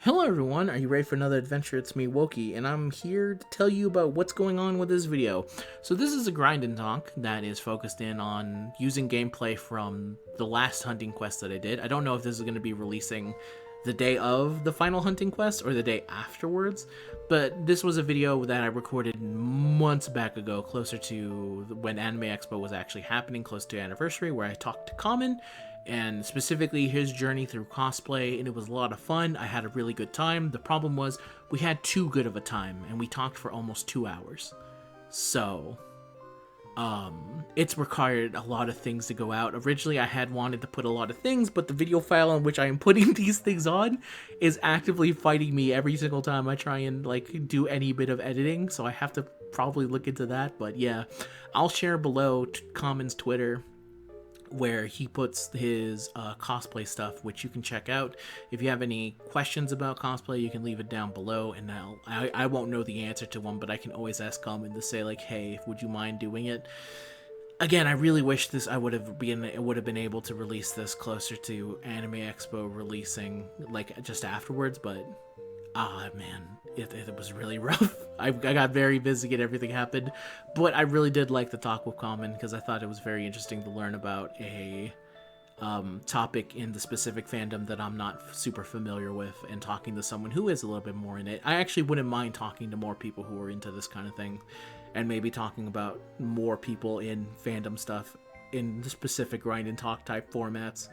Hello everyone, are you ready for another adventure? It's me, Woki, and I'm here to tell you about what's going on with this video. So this is a grind and talk that is focused in on using gameplay from the last hunting quest that I did. I don't know if this is going to be releasing the day of the final hunting quest or the day afterwards, but this was a video that I recorded months back ago, closer to when Anime Expo was actually happening, close to anniversary, where I talked to Kamen, and specifically his journey through cosplay, and it was a lot of fun. I had a really good time. The problem was we had too good of a time, and we talked for almost 2 hours. So, it's required a lot of things to go out. Originally, I had wanted to put a lot of things, but the video file on which I am putting these things on is actively fighting me every single time I try and, like, do any bit of editing, so I have to probably look into that. But yeah, I'll share below Kamen's Twitter, where he puts his cosplay stuff, which you can check out. If you have any questions about cosplay, you can leave it down below, and I won't know the answer to one, but I can always ask Kamen to say, like, hey, would you mind doing it? Again, I really wish I would have been able to release this closer to Anime Expo releasing, like, just afterwards, but man, it was really rough. I got very busy and everything happened, but I really did like the talk with Kamen because I thought it was very interesting to learn about a topic in the specific fandom that I'm not super familiar with, and talking to someone who is a little bit more in it. I actually wouldn't mind talking to more people who are into this kind of thing, and maybe talking about more people in fandom stuff in the specific grind and talk type formats.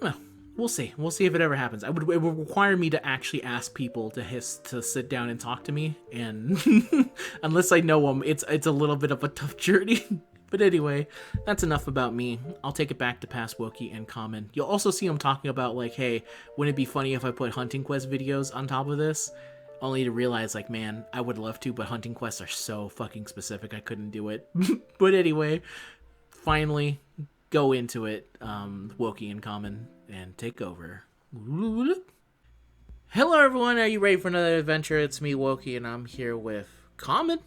Well, we'll see. We'll see if it ever happens. It would require me to actually ask people to sit down and talk to me, and unless I know them, it's a little bit of a tough journey. But anyway, that's enough about me. I'll take it back to past Wookie and Kamen. You'll also see him talking about, like, hey, wouldn't it be funny if I put Hunting Quest videos on top of this? Only to realize, like, man, I would love to, but Hunting Quests are so fucking specific, I couldn't do it. But anyway, finally, go into it, Wookie and Kamen, and take over. Hello everyone, are you ready for another adventure? It's me, Wookie, and I'm here with Kamen.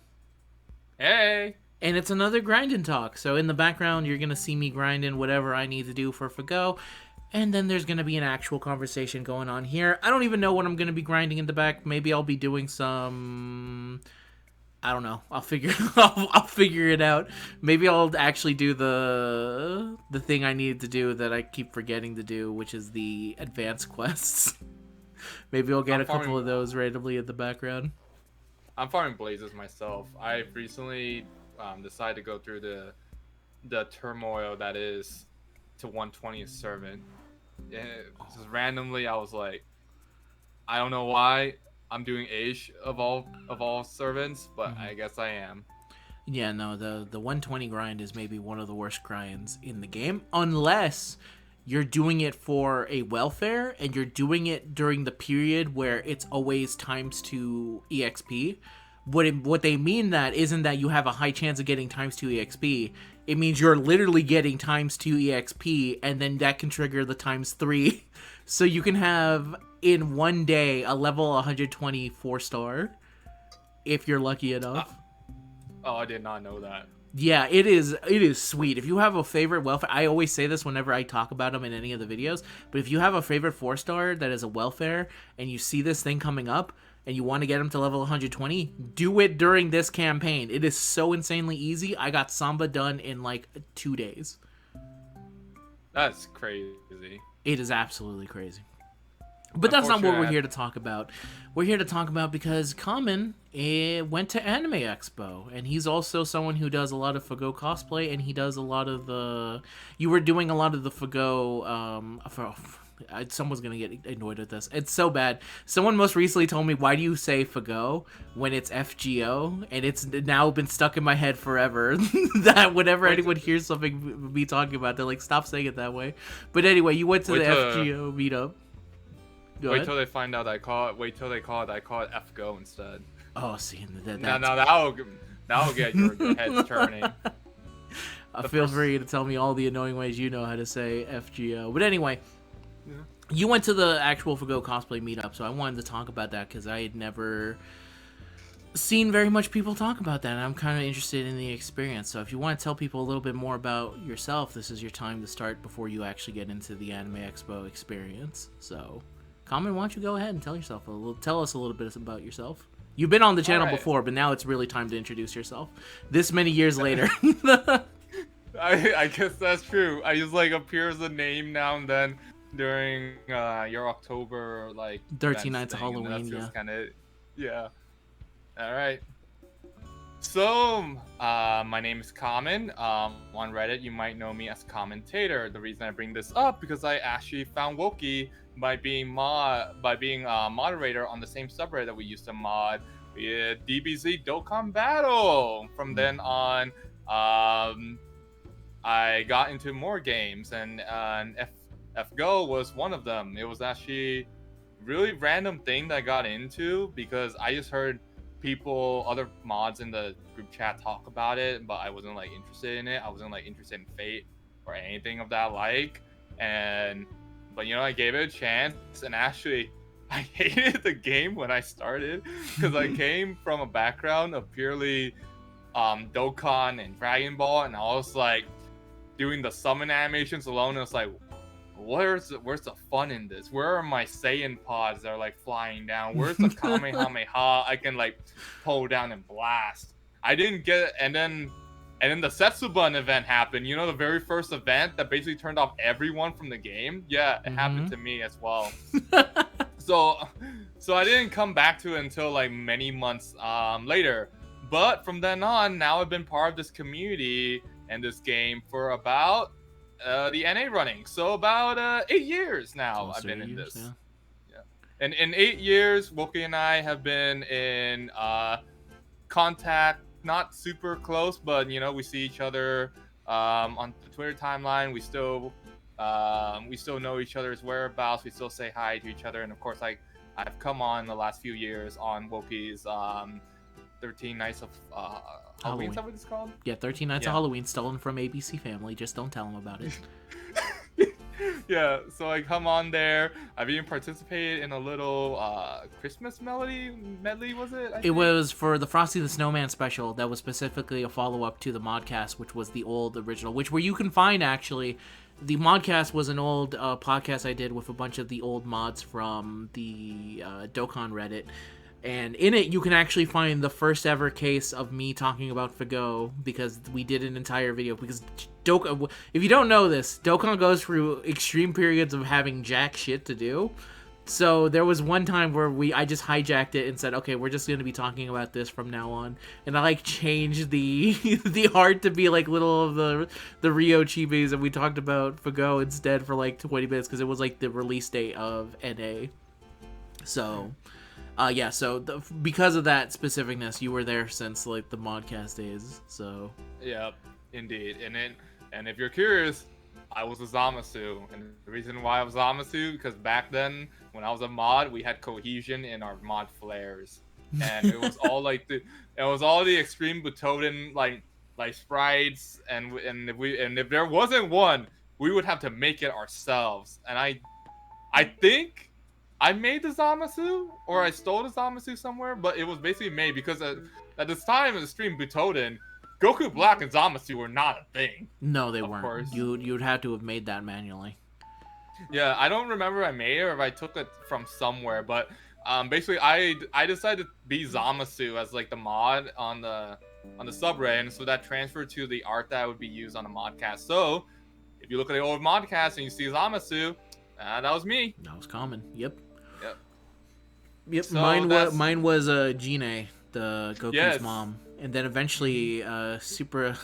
Hey! And it's another grinding talk. So in the background, you're going to see me grinding whatever I need to do for FGO. And then there's going to be an actual conversation going on here. I don't even know what I'm going to be grinding in the back. Maybe I'll be doing some... I don't know. I'll figure I'll figure it out. Maybe I'll actually do the thing I need to do that I keep forgetting to do, which is the advanced quests. Maybe I'll get a couple of those randomly in the background. I'm farming blazes myself. I've recently decided to go through the turmoil that is to 120th servant. Just randomly, I was like, I don't know why I'm doing Age of all servants, but I guess I am. Yeah, no, the 120 grind is maybe one of the worst grinds in the game, unless you're doing it for a welfare and you're doing it during the period where it's always ×2 EXP. What they mean that isn't that you have a high chance of getting ×2 EXP. It means you're literally getting ×2 EXP, and then that can trigger the ×3. So you can have in one day a level 120 4-star if you're lucky enough. Oh, I did not know that. Yeah, it is sweet. If you have a favorite welfare, I always say this whenever I talk about them in any of the videos, but if you have a favorite 4-star that is a welfare and you see this thing coming up and you want to get them to level 120, do it during this campaign. It is so insanely easy. I got Samba done in like 2 days. That's crazy. It is absolutely crazy. But that's not what we're here to talk about. We're here to talk about because Kamen went to Anime Expo, and he's also someone who does a lot of FGO cosplay, and he does a lot of the... You were doing a lot of the FGO... someone's gonna get annoyed with this. It's so bad. Someone most recently told me, why do you say FGO when it's FGO? And it's now been stuck in my head forever. That whenever anyone hears something me talking about, they're like, stop saying it that way. But anyway, you went to the FGO meetup. Wait till they find out I call it. Wait till they call it. I call it FGO instead. Oh, see, that'll get your heads turning. Feel free to tell me all the annoying ways you know how to say FGO. But anyway, you went to the actual FGO cosplay meetup, so I wanted to talk about that because I had never seen very much people talk about that, and I'm kind of interested in the experience. So if you want to tell people a little bit more about yourself, this is your time to start before you actually get into the Anime Expo experience. So Kamen, why don't you go ahead and tell us a little bit about yourself. You've been on the channel Alright. before, but now it's really time to introduce yourself. This many years later. I guess that's true. I just like appear as a name now and then during your October like 13 events Nights of thing, and that's Halloween, yeah. just kind of yeah. All right. So, my name is Kamen. On Reddit, you might know me as Commentator. The reason I bring this up because I actually found Wokey by being a moderator on the same subreddit that we used to mod. We had DBZ Dokkan Battle. From then on, I got into more games, and FGO was one of them. It was actually really random thing that I got into because I just heard other mods in the group chat talk about it, but I wasn't like interested in it. I wasn't like interested in Fate or anything of that like. But I gave it a chance, and actually I hated the game when I started because I came from a background of purely Dokkan and Dragon Ball, and I was like doing the summon animations alone, and it's like, where's the fun in this? Where are my Saiyan pods that are like flying down? Where's the Kamehameha I can like pull down and blast? I didn't get it, and then the Setsuban event happened. The very first event that basically turned off everyone from the game. Yeah, it happened to me as well. So I didn't come back to it until like many months later. But from then on, now I've been part of this community and this game for about the NA running. So about 8 years now I've been in this. Yeah. And in 8 years, Wookie and I have been in contact, not super close, but we see each other on the Twitter timeline. We still know each other's whereabouts. We still say hi to each other, and of course, I've come on the last few years on Wookie's 13 Nights of Halloween. Is that what it's called? Yeah, 13 Nights of Halloween, stolen from ABC Family. Just don't tell them about it. Yeah, so I come on there. I've even participated in a little Christmas medley, was it? It was for the Frosty the Snowman special that was specifically a follow-up to the Modcast, which was the old original, where you can find, actually. The Modcast was an old podcast I did with a bunch of the old mods from the Dokkan Reddit. And in it, you can actually find the first ever case of me talking about FGO, because we did an entire video. Because Dokkan, if you don't know this, Dokkan goes through extreme periods of having jack shit to do. So there was one time where I just hijacked it and said, okay, we're just going to be talking about this from now on. And I changed the the art to be little of the Rio Chibis, and we talked about FGO instead for 20 minutes because it was the release date of NA. So... because of that specificness, you were there since the Modcast days. So yeah, indeed. And if you're curious, I was a Zamasu, and the reason why I was Zamasu because back then when I was a mod, we had cohesion in our mod flares, and it was all the extreme Butoden like sprites, and if there wasn't one, we would have to make it ourselves. And I think I made the Zamasu, or I stole the Zamasu somewhere, but it was basically made because at this time in the stream Butoden, Goku Black and Zamasu were not a thing. No, they weren't. Course. You'd have to have made that manually. Yeah, I don't remember if I made it or if I took it from somewhere, but basically I decided to be Zamasu as the mod on the subreddit, and so that transferred to the art that would be used on the modcast. So if you look at the old modcast and you see Zamasu, that was me. That was Kamen. Yep. Yep. So mine was Jine, the Goku's mom, and then eventually Super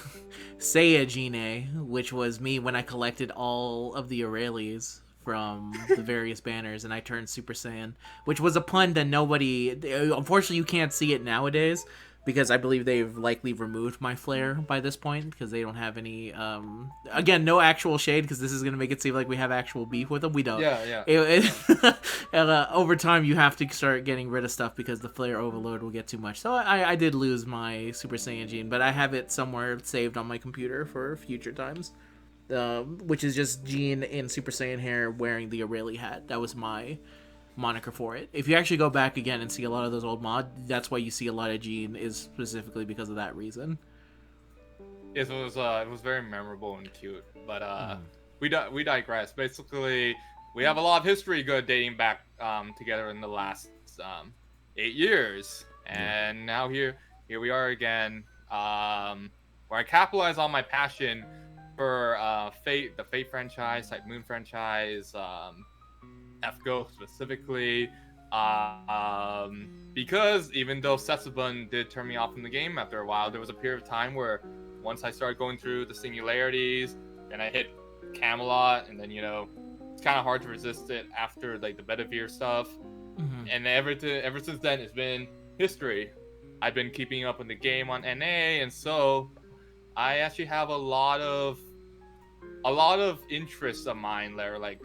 Saiya Jine, which was me when I collected all of the Aurelies from the various banners, and I turned Super Saiyan, which was a pun that nobody. Unfortunately, you can't see it nowadays because I believe they've likely removed my flare by this point because they don't have any. Again, no actual shade because this is gonna make it seem like we have actual beef with them. We don't. Yeah. Over time, you have to start getting rid of stuff because the flare overload will get too much. So I did lose my Super Saiyan gene, but I have it somewhere saved on my computer for future times. Which is just Gene in Super Saiyan hair wearing the Aurelie hat. That was my moniker for it. If you actually go back again and see a lot of those old mods, that's why you see a lot of Gene is specifically because of that reason. Yes, it was very memorable and cute. But we digress. Basically, we have a lot of history good dating back together in the last 8 years, Yeah. and now here we are again, where I capitalize on my passion for the Fate franchise, Type Moon franchise, FGO specifically. Because even though Setsubun did turn me off from the game after a while, there was a period of time where once I started going through the singularities, then I hit Camelot, and then it's kind of hard to resist it after like the Bedivere stuff. Hmm. And ever since then, it's been history. I've been keeping up with the game on NA, and so I actually have a lot of interests of mine that are like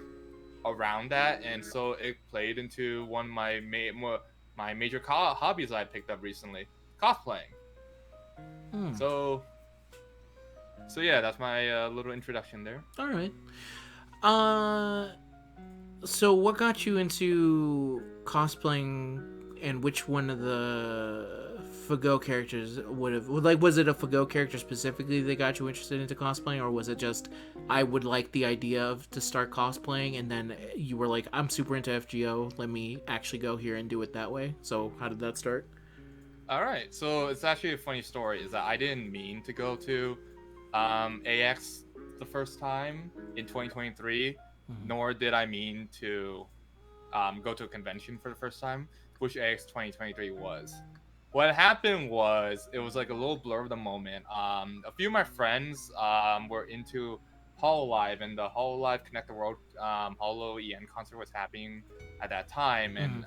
around that, and so it played into one of my major hobbies I picked up recently, cosplaying. Hmm. So yeah, that's my little introduction there. All right. Uh, so what got you into cosplaying, and which one of the FGO characters would have like? Was it a FGO character specifically that got you interested into cosplaying, or was it just I would like the idea of to start cosplaying, and then you were like, I'm super into FGO, let me actually go here and do it that way? So how did that start? All right, so it's actually a funny story. Is that I didn't mean to go to AX the first time in 2023, Mhm. nor did I mean to go to a convention for the first time, which AX 2023 was. What happened was it was like a little blur of the moment. A few of my friends were into Hololive, and the Hololive Connect the World Holo EN concert was happening at that time, Mhm.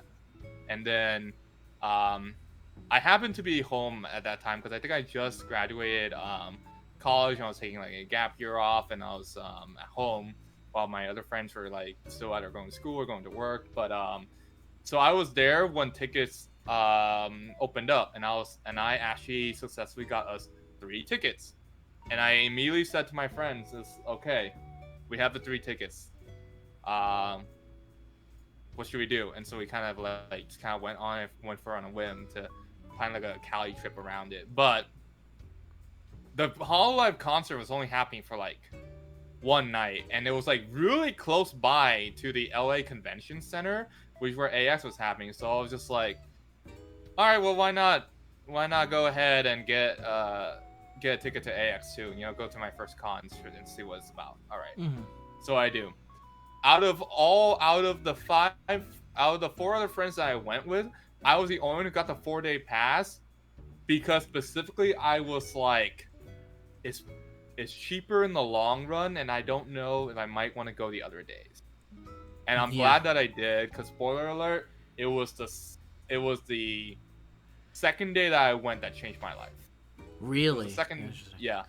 and then um, I happened to be home at that time because I think I just graduated college, and I was taking like a gap year off, and I was at home while my other friends were like still either going to school or going to work. But so I was there when tickets opened up, and I actually successfully got us 3 tickets. And I immediately said to my friends, "Is okay, we have the 3 tickets. Um, what should we do?" And so we kind of like just kind of went for on a whim to plan like a Cali trip around it. But the Hololive concert was only happening for like one night, and it was like really close by to the LA Convention Center, which where AX was happening. So I was just like, all right, well, why not go ahead and get a ticket to AX too? Go to my first con and see what it's about. All right, Mhm. so I do. Out of the 4 other friends that I went with, I was the only one who got the 4-day pass because specifically I was like, it's cheaper in the long run, and I don't know if I might want to go the other days. And I'm Yeah. glad that I did, because spoiler alert, it was the second day that I went that changed my life. It was the Really second, interesting. yeah,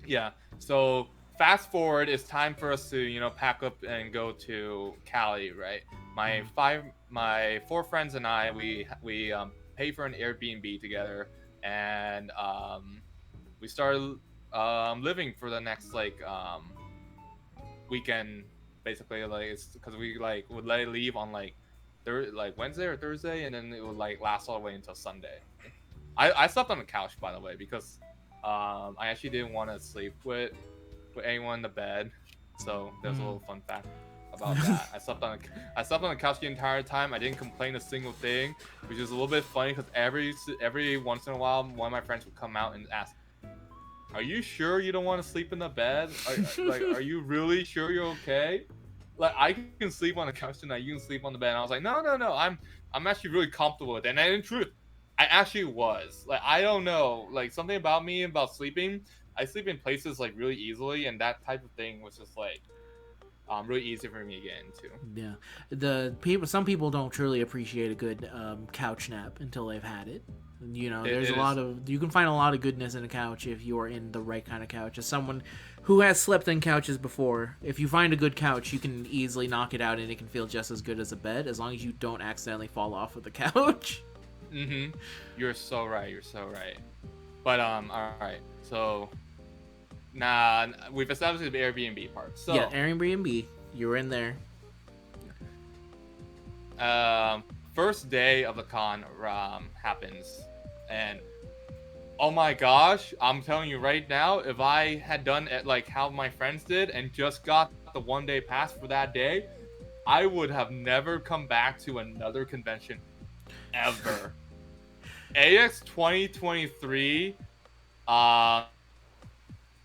yeah. So fast forward, it's time for us to pack up and go to Cali, right? My Mhm. five, my 4 friends and I, we pay for an Airbnb together, and we started living for the next like weekend, basically. Like it's because we like would let it leave on like like Wednesday or Thursday, and then it would like last all the way until Sunday. I slept on the couch, by the way, because I actually didn't want to sleep with anyone in the bed. So there's a Mm. little fun fact about that. I slept on the couch the entire time. I didn't complain a single thing, which is a little bit funny because every once in a while, one of my friends would come out and ask, "Are you sure you don't want to sleep in the bed? Are you really sure you're okay? Like, I can sleep on the couch tonight. You can sleep on the bed." And I was like, "No, no, no. I'm actually really comfortable with it." And in truth, I actually was. Like, I don't know. Like, something about me about sleeping. I sleep in places like really easily, and that type of thing was just like really easy for me to get into. Yeah, the people. Some people don't truly appreciate a good couch nap until they've had it. It, There's a it lot is. of you can find a lot of goodness in a couch if you are in the right kind of couch. As someone who has slept in couches before, if you find a good couch, you can easily knock it out, and it can feel just as good as a bed, as long as you don't accidentally fall off of the couch. Mm-hmm. You're so right. You're so right. But all right. So nah, we've established the Airbnb part. Yeah, So Airbnb, you were in there. um, first day of the con happens, and oh my gosh, I'm telling you right now, if I had done it like how my friends did and just got the 1 day pass for that day, I would have never come back to another convention ever. AX 2023, uh,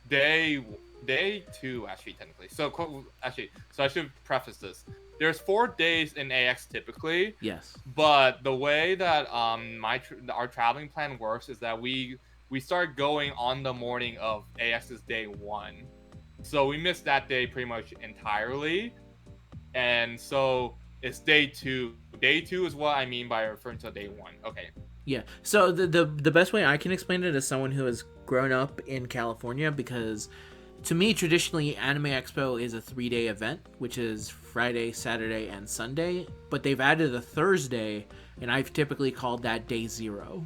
day day two actually technically. So I should preface this. There's 4 days in AX typically, Yes. but the way that our traveling plan works is that we start going on the morning of AX's day one, so we missed that day pretty much entirely, and so it's day two. Day two is what I mean by referring to day one. Okay. Yeah. So the best way I can explain it is someone who has grown up in California, because to me traditionally Anime Expo is a 3-day event, which is Friday, Saturday, and Sunday, but they've added a Thursday, and I've typically called that day 0.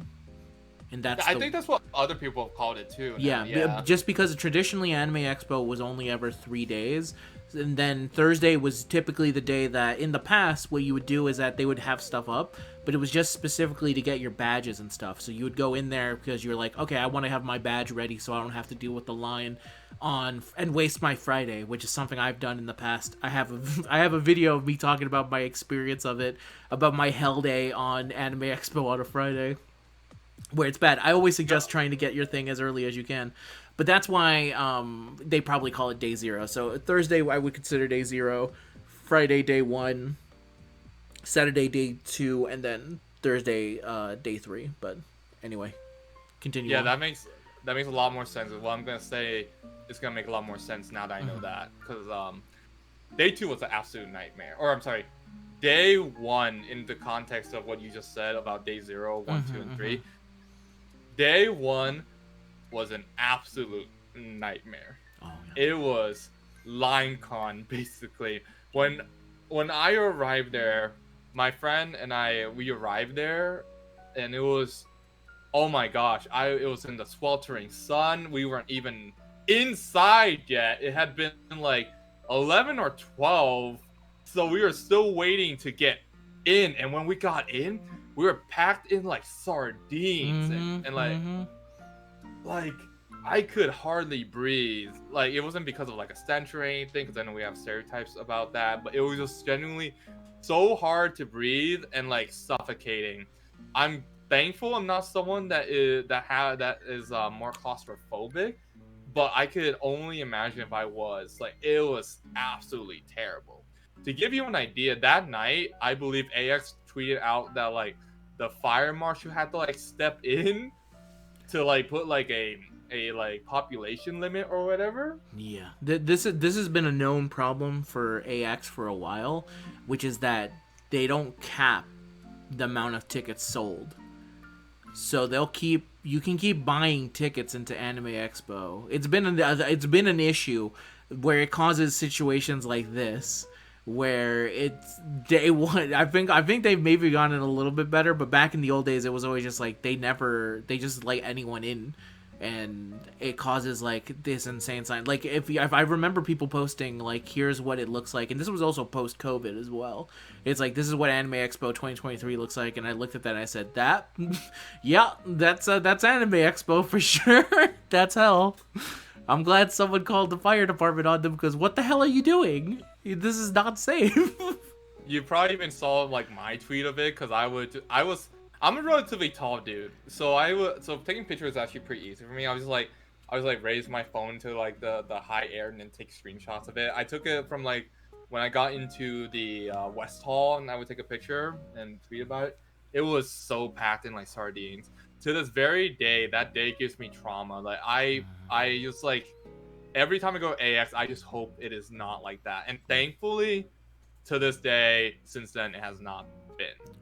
And I think that's what other people have called it too. Yeah, Yeah. just because traditionally Anime Expo was only ever 3 days, and then Thursday was typically the day that in the past what you would do is that they would have stuff up, but it was just specifically to get your badges and stuff. So you would go in there because you're like, okay, I want to have my badge ready so I don't have to deal with the line on and waste my Friday, which is something I've done in the past. I have I have a video of me talking about my experience of it, about my hell day on Anime Expo on a Friday, where it's bad. I always suggest trying to get your thing as early as you can, but that's why they probably call it day 0. So Thursday I would consider day 0, Friday day 1, Saturday day 2, and then Thursday day 3. But anyway, continue. Yeah, on. that makes a lot more sense. What I'm gonna say is gonna make a lot more sense now that I know that, because day two was an absolute nightmare. Or I'm sorry, day one in the context of what you just said about day 0, 1, 2, and 3. Day one was an absolute nightmare. Oh, yeah. It was LineCon basically. When I arrived there, my friend and we arrived there, and it was, oh my gosh, it was in the sweltering sun. We weren't even inside yet. It had been like 11 or 12, so we were still waiting to get in. And when we got in, we were packed in like sardines, and like I could hardly breathe. Like, it wasn't because of like a stench or anything, because I know we have stereotypes about that, but it was just genuinely so hard to breathe and like suffocating. I'm thankful I'm not someone that is more claustrophobic, but I could only imagine if I was. Like, it was absolutely terrible. To give you an idea, that night I believe AX tweeted out that like the fire marshal had to like step in to like put like a like population limit or whatever. Yeah, this has been a known problem for AX for a while, which is that they don't cap the amount of tickets sold. So you can keep buying tickets into Anime Expo. It's been an issue where it causes situations like this, where it's day one. I think they've maybe gotten it a little bit better, but back in the old days, it was always just like they just let anyone in, and it causes like this insane sign. Like if I remember people posting like, here's what it looks like, and this was also post COVID as well. It's like, this is what Anime Expo 2023 looks like, and I looked at that and I said, that, yeah, that's Anime Expo for sure. That's hell. I'm glad someone called the fire department on them, because what the hell are you doing? This is not safe. You probably even saw like my tweet of it, because I'm a relatively tall dude, so taking pictures is actually pretty easy for me. I was like raise my phone to like the high air and then take screenshots of it. I took it from like when I got into the West Hall, and I would take a picture and tweet about it. It was so packed in like sardines. To this very day, that day gives me trauma. Like I just like, every time I go to AX, I just hope it is not like that. And thankfully, to this day, since then, it has not been.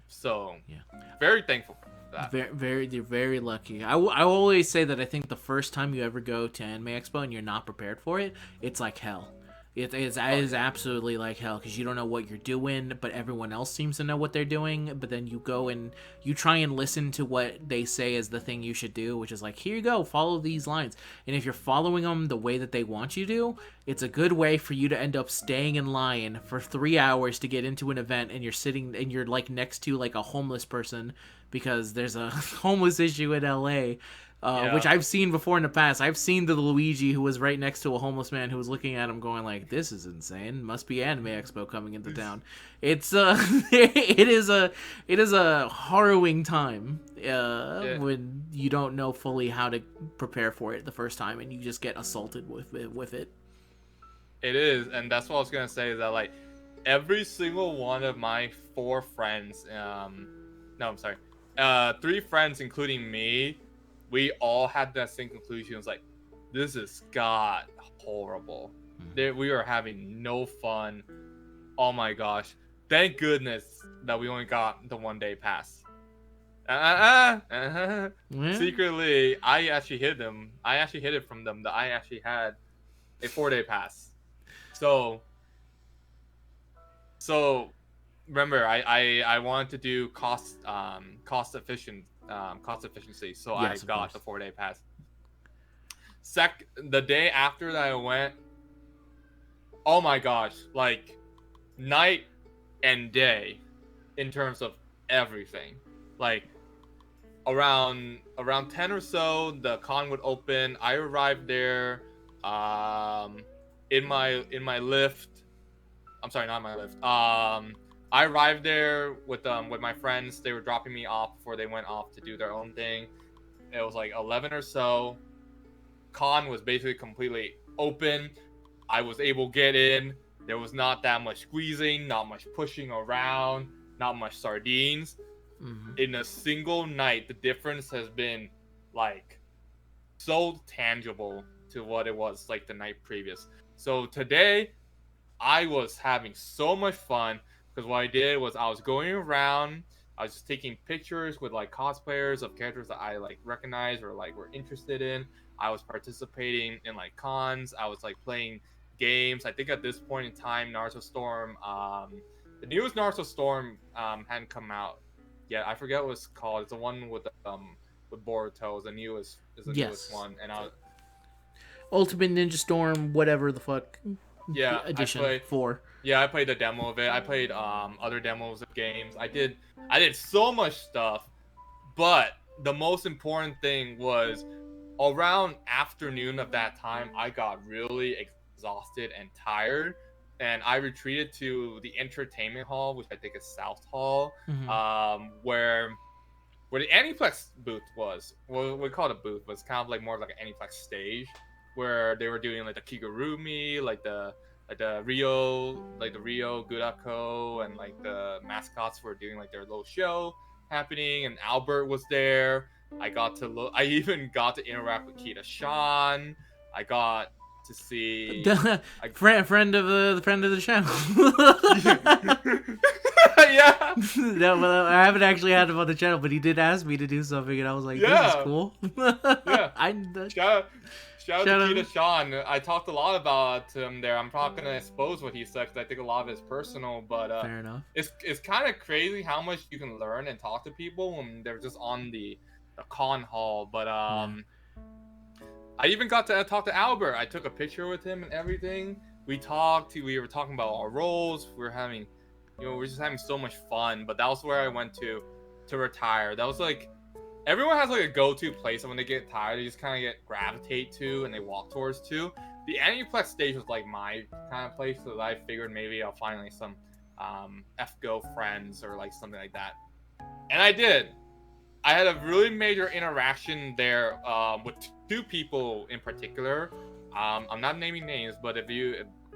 So, yeah, very thankful for that. You're very lucky. I always say that I think the first time you ever go to Anime Expo and you're not prepared for it, it's like hell. It is absolutely like hell, because you don't know what you're doing, but everyone else seems to know what they're doing. But then you go and you try and listen to what they say is the thing you should do, which is like, here you go, follow these lines. And if you're following them the way that they want you to, it's a good way for you to end up staying in line for 3 hours to get into an event, and you're sitting and you're like next to like a homeless person, because there's a homeless issue in LA. which I've seen before in the past. I've seen the Luigi who was right next to a homeless man who was looking at him going like, this is insane. Must be Anime Expo coming into town. It's it is a harrowing time when you don't know fully how to prepare for it the first time and you just get assaulted with it. It is, and that's what I was gonna say, is that like every single one of my 4 friends, no, I'm sorry, 3 friends including me, we all had that same conclusion. It was like, this is god horrible. We are having no fun. Oh my gosh. Thank goodness that we only got the 1-day pass. Secretly, I actually hid them. I actually hid it from them that I actually had a 4-day pass. So remember, I wanted to do cost efficiency, so Yes, I got the 4-day pass. The day after that I went, oh my gosh, like night and day in terms of everything. Like around 10 or so, the con would open. I arrived there in my lift. I'm sorry, not my lift. I arrived there with my friends. They were dropping me off before they went off to do their own thing. It was like 11 or so. Con was basically completely open. I was able to get in. There was not that much squeezing, not much pushing around, not much sardines. In a single night, the difference has been like so tangible to what it was like the night previous. So today, I was having so much fun because what I did was I was going around. I was just taking pictures with like cosplayers of characters that I like recognize or like were interested in. I was participating in like cons. I was like playing games. I think at this point in time, Naruto Storm, the newest Naruto Storm hadn't come out yet. I forget what it's called. It's the one with Boruto. Is the newest one. And Ultimate Ninja Storm, whatever the fuck. Yeah, edition 4. Yeah, I played the demo of it. I played other demos of games. I did so much stuff, but the most important thing was around afternoon of that time, I got really exhausted and tired, and I retreated to the entertainment hall, which I think is South Hall, where the Aniplex booth was. Well, we call it a booth, but it's kind of like more like an Aniplex stage, where they were doing like the Kigurumi, like the Rio Gudako, and like the mascots were doing like their little show happening, and Albert was there. I even got to interact with Kita Sean. I got to see friend of the channel. Yeah. No, well, I haven't actually had him on the channel, but he did ask me to do something, and I was like, "This is cool." Yeah. Shout out to Kita Sean. I talked a lot about him there. I'm probably gonna expose what he said because I think a lot of it's personal, but fair enough. It's kind of crazy how much you can learn and talk to people when they're just on the con hall. But I even got to talk to Albert. I took a picture with him and everything. We talked. We were talking about our roles. We were having, we're just having so much fun. But that was where I went to retire. That was like. Everyone has like a go-to place, and when they get tired, they just kind of gravitate to and they walk towards to. The Aniplex stage was like my kind of place, so that I figured maybe I'll find like some FGO friends or like something like that. And I did. I had a really major interaction there with 2 people in particular. I'm not naming names, but if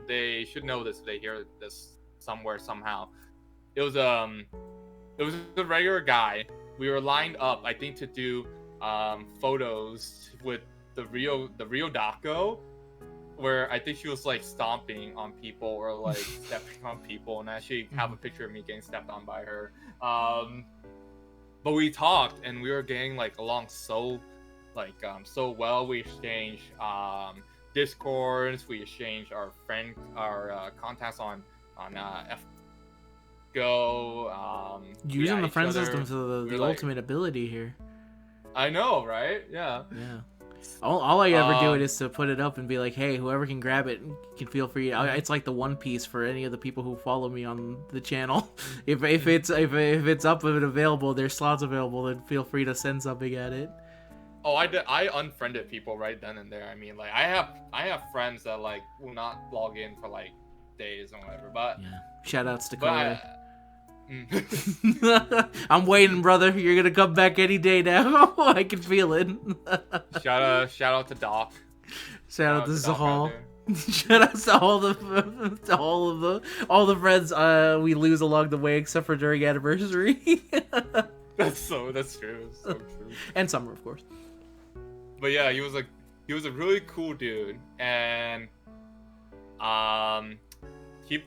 they should know this if they hear this somewhere somehow. It was a regular guy. We were lined up, I think, to do photos with the Rio Dako, where I think she was like stomping on people or like stepping on people, and I actually have a picture of me getting stepped on by her. But we talked, and we were getting like along so well. We exchanged Discords, we exchanged our contacts on FGO. Using the friend system to the ultimate ability here. I know, right? Yeah. All I ever do it is to put it up and be like, hey, whoever can grab it can feel free. It's like the One Piece for any of the people who follow me on the channel. If it's up and available, there's slots available, then feel free to send something at it. Oh, I did. I unfriended people right then and there. I mean, like I have friends that like will not log in for like days or whatever. But Yeah. Shout outs to but Carter. mm. I'm waiting, brother. You're gonna come back any day now. I can feel it. shout out to Doc. Shout Shout out out to to Doc out Zahal. there. Shout out to all the friends we lose along the way, except for during anniversary. That's true. So true. And summer, of course. But yeah, he was a really cool dude, and um, keep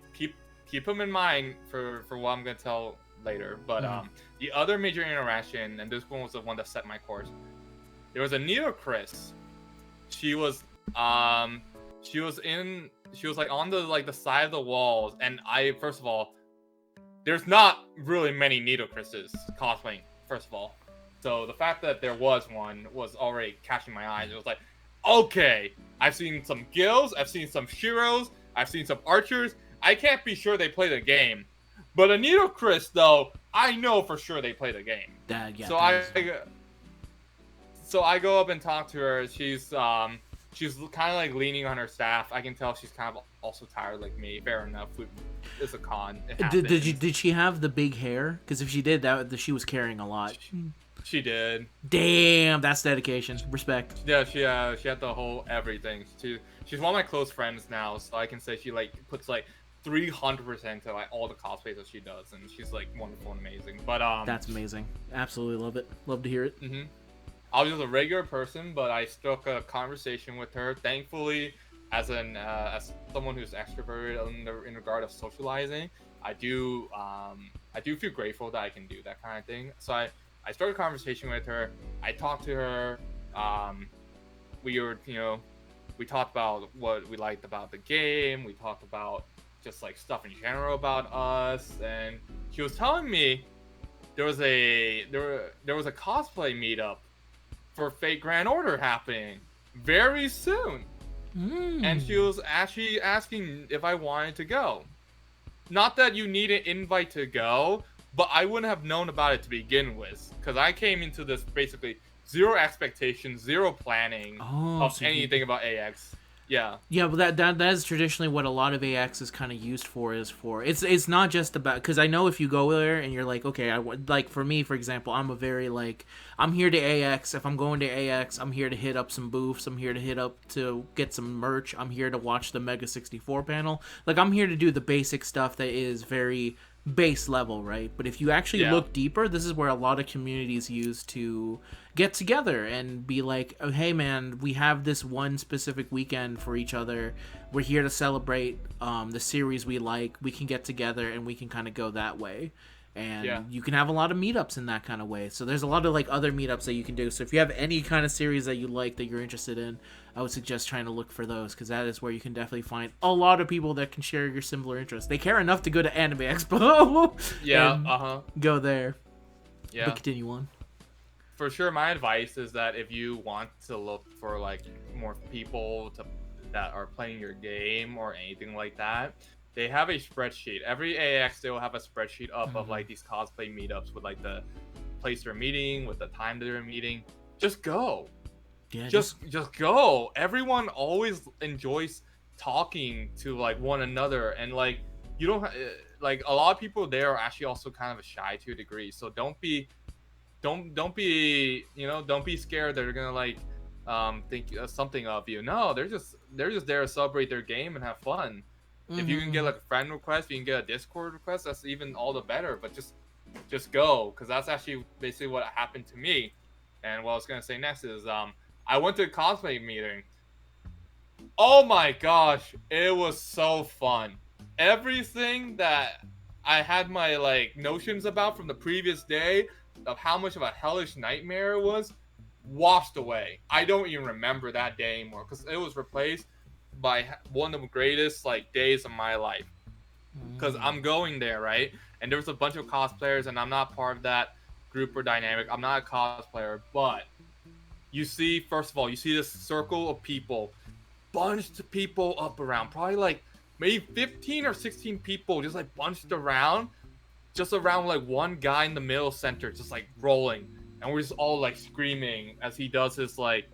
him in mind for what I'm gonna tell later. But the other major interaction, and this one was the one that set my course. There was a Neo Chris. She was she was like on the side of the walls, and first of all, there's not really many Needle Chris's cosplaying, first of all. So the fact that there was one was already catching my eyes. It was like, okay, I've seen some Gills, I've seen some Shiros, I've seen some Archers. I can't be sure they play the game. But a Needle Chris, though, I know for sure they play the game. So I go up and talk to her. She's kind of like leaning on her staff. I can tell she's kind of also tired like me. Fair enough. It's a con. Did she have the big hair? Because if she did, she was carrying a lot. She did. Damn, that's dedication. Respect. Yeah, she had the whole everything. She's one of my close friends now, so I can say she like puts like 300% to like all the cosplays that she does, and she's like wonderful and amazing. But that's amazing. Absolutely love it. Love to hear it. I was just a regular person, but I struck a conversation with her. Thankfully, as someone who's extroverted in regard of socializing, I do feel grateful that I can do that kind of thing. So I started a conversation with her. I talked to her. We talked about what we liked about the game. We talked about just like stuff in general about us, and she was telling me there was a cosplay meetup for Fate Grand Order happening very soon. And she was actually asking if I wanted to go. Not that you need an invite to go, but I wouldn't have known about it to begin with, because I came into this basically zero expectations, zero planning of anything about AX. Yeah. Yeah, but that is traditionally what a lot of AX is kind of used for. It's not just about, because I know if you go there and you're like, okay, like for me, for example, I'm a very like, I'm here to AX. If I'm going to AX, I'm here to hit up some booths. I'm here to hit up to get some merch. I'm here to watch the Mega 64 panel. Like, I'm here to do the basic stuff that is very base level, right? But if you actually look deeper, this is where a lot of communities use to get together and be like, oh, hey man, we have this one specific weekend for each other. We're here to celebrate the series we like. We can get together and we can kind of go that way. And you can have a lot of meetups in that kind of way. So there's a lot of like other meetups that you can do. So if you have any kind of series that you like, that you're interested in, I would suggest trying to look for those, because that is where you can definitely find a lot of people that can share your similar interests. They care enough to go to Anime Expo. Go there. Yeah. But continue on. For sure, my advice is that if you want to look for like more people that are playing your game or anything like that, they have a spreadsheet. Every AX, they will have a spreadsheet up of like these cosplay meetups with like the place they're meeting, with the time that they're meeting. Just go. Yeah, just go. Everyone always enjoys talking to like one another, and like you don't like a lot of people there are actually also kind of shy to a degree. So don't be don't be scared that they're gonna like think something of you. No, they're just there to celebrate their game and have fun. If you can get like a friend request, you can get a Discord request, that's even all the better. But just go, because that's actually basically what happened to me. And what I was gonna say next is I went to a cosplay meeting. Oh my gosh, it was so fun. Everything that I had my like notions about from the previous day of how much of a hellish nightmare it was washed away. I don't even remember that day anymore, because it was replaced by one of the greatest like days of my life. Because I'm going there, right? And there was a bunch of cosplayers, and I'm not part of that group or dynamic. I'm not a cosplayer, but you see, first of all, you see this circle of people, bunched people up around, probably like maybe 15 or 16 people just like bunched around, just around like one guy in the middle center, just like rolling. and we're just all like screaming as he does his like,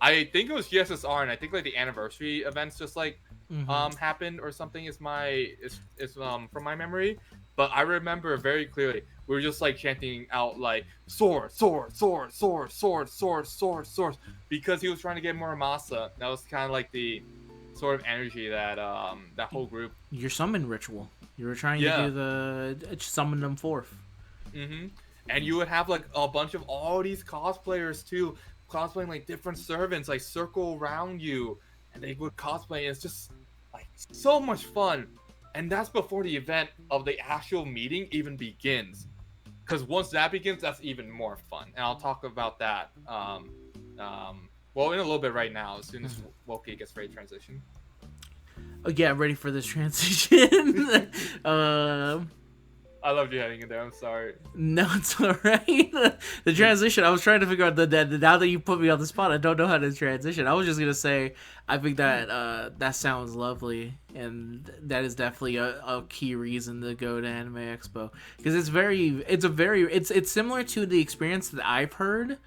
I think it was GSSR, and I think like the anniversary events just like Mm-hmm. happened or something is from my memory. But I remember very clearly we were just like chanting out like sword, sword, sword, sword, sword, sword, sword, sword, because he was trying to get more masa. That was kind of like the sort of energy that that whole group. Your summon ritual. You were trying to Yeah. do the summon them forth. Mm-hmm. And you would have like a bunch of all these cosplayers too, cosplaying like different servants, like circle around you, and they would cosplay. And it's just like so much fun. And that's before the event of the actual meeting even begins. Because once that begins, that's even more fun. And I'll talk about that. Well, in a little bit right now, as soon as Woki gets ready to transition. Oh yeah, I'm ready for this transition. um, I loved you heading in there. I'm sorry. no, it's all right. The transition. I was trying to figure out the now that you put me on the spot, I don't know how to transition. I was just gonna say, I think that that sounds lovely, and that is definitely a key reason to go to Anime Expo because it's similar to the experience that I've heard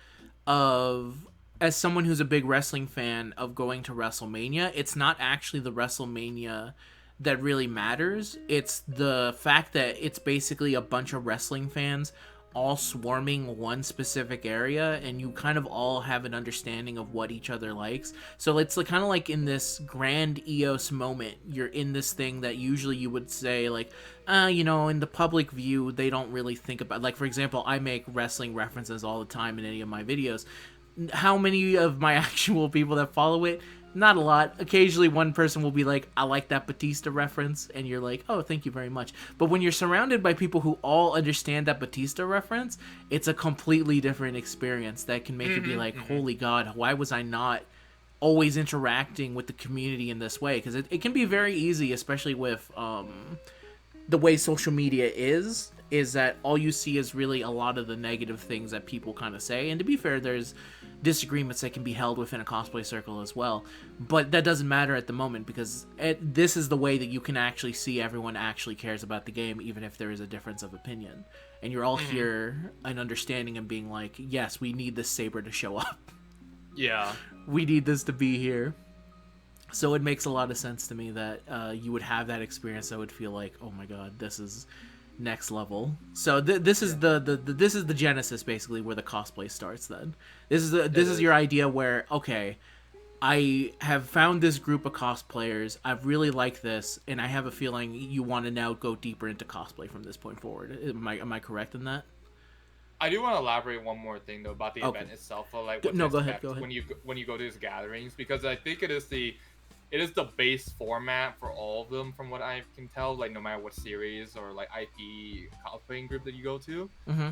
of as someone who's a big wrestling fan of going to WrestleMania. It's not actually the WrestleMania that really matters. It's the fact that it's basically a bunch of wrestling fans all swarming one specific area, and you kind of all have an understanding of what each other likes. So it's like, kind of like in this grand EOS moment, you're in this thing that usually you would say like, in the public view, they don't really think about, like, for example, I make wrestling references all the time in any of my videos. How many of my actual people that follow it? Not a lot. Occasionally one person will be like, I like that Batista reference, and you're like, oh, thank you very much. But when you're surrounded by people who all understand that Batista reference, it's a completely different experience that can make you be like, holy god, why was I not always interacting with the community in this way? Because it can be very easy, especially with the way social media is that all you see is really a lot of the negative things that people kind of say. And to be fair, there's disagreements that can be held within a cosplay circle as well, but that doesn't matter at the moment because this is the way that you can actually see everyone actually cares about the game, even if there is a difference of opinion, and you're all here and understanding and being like, yes, we need this saber to show up. Yeah. We need this to be here. So it makes a lot of sense to me that you would have that experience that would feel like, oh my god, this is next level. So this is this is the genesis, basically, where the cosplay starts. Then this is your idea where, okay, I have found this group of cosplayers, I really like this, and I have a feeling you want to now go deeper into cosplay from this point forward. Am I correct in that? I do want to elaborate one more thing though about the event itself, or like what to No, go expect ahead. when you go to these gatherings, because I think it is the base format for all of them, from what I can tell. Like no matter what series or like IP cosplaying group that you go to, Mm-hmm.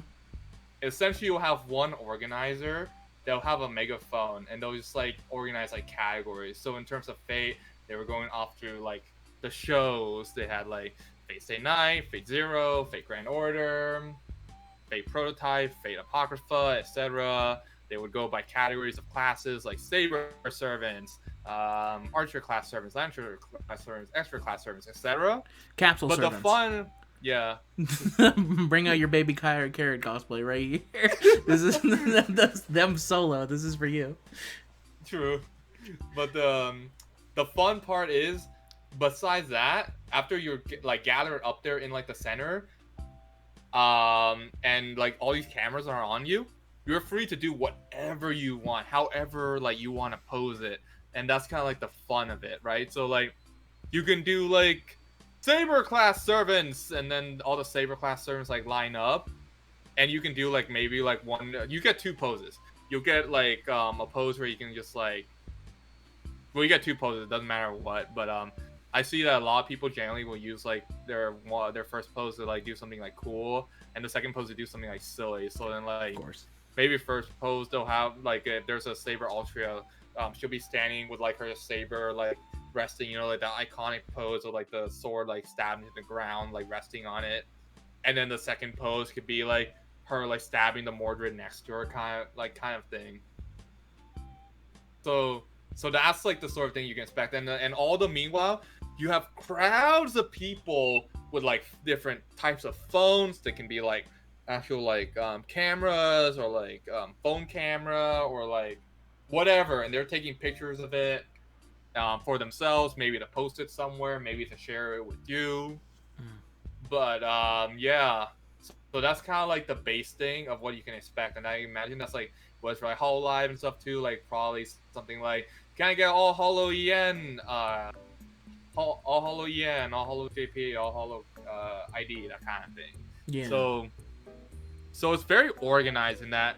essentially you'll have one organizer. They'll have a megaphone and they'll just like organize like categories. So in terms of Fate, they were going off through like the shows. They had like Fate Stay Night, Fate Zero, Fate Grand Order, Fate Prototype, Fate Apocrypha, etc. They would go by categories of classes like Saber Servants, Archer class servants, Lancer class servants, Extra class servants, etc. Capsule But servants. the fun, yeah, Bring out your baby carrot cosplay right here. This is them solo. This is for you. true. But the fun part is, besides that, after you're like gathered up there in like the center, and like all these cameras are on you, you're free to do whatever you want, however like you want to pose it, and that's kind of like the fun of it, right? So like you can do like Saber class servants, and then all the Saber class servants like line up, and you can do like maybe like one. You get two poses. You'll get like a pose where you can just like, well, you get two poses. It doesn't matter what, but I see that a lot of people generally will use like their first pose to like do something like cool, and the second pose to do something like silly. So then like Of course. maybe first pose they'll have like if there's a Saber Ultra, she'll be standing with like her saber like resting, like the iconic pose of like the sword like stabbed into the ground, like resting on it. And then the second pose could be like her like stabbing the Mordred next to her, kind of thing. So that's like the sort of thing you can expect. And all the meanwhile, you have crowds of people with like different types of phones that can be like actual like cameras or like phone camera or like whatever, and they're taking pictures of it for themselves, maybe to post it somewhere, maybe to share it with you. But yeah, so that's kind of like the base thing of what you can expect, and I imagine that's like what's for like Hololive and stuff too. Like probably something like, can I get all Hollow EN, all Hollow EN, all Hollow JP, all Hollow ID, that kind of thing. Yeah. So it's very organized in that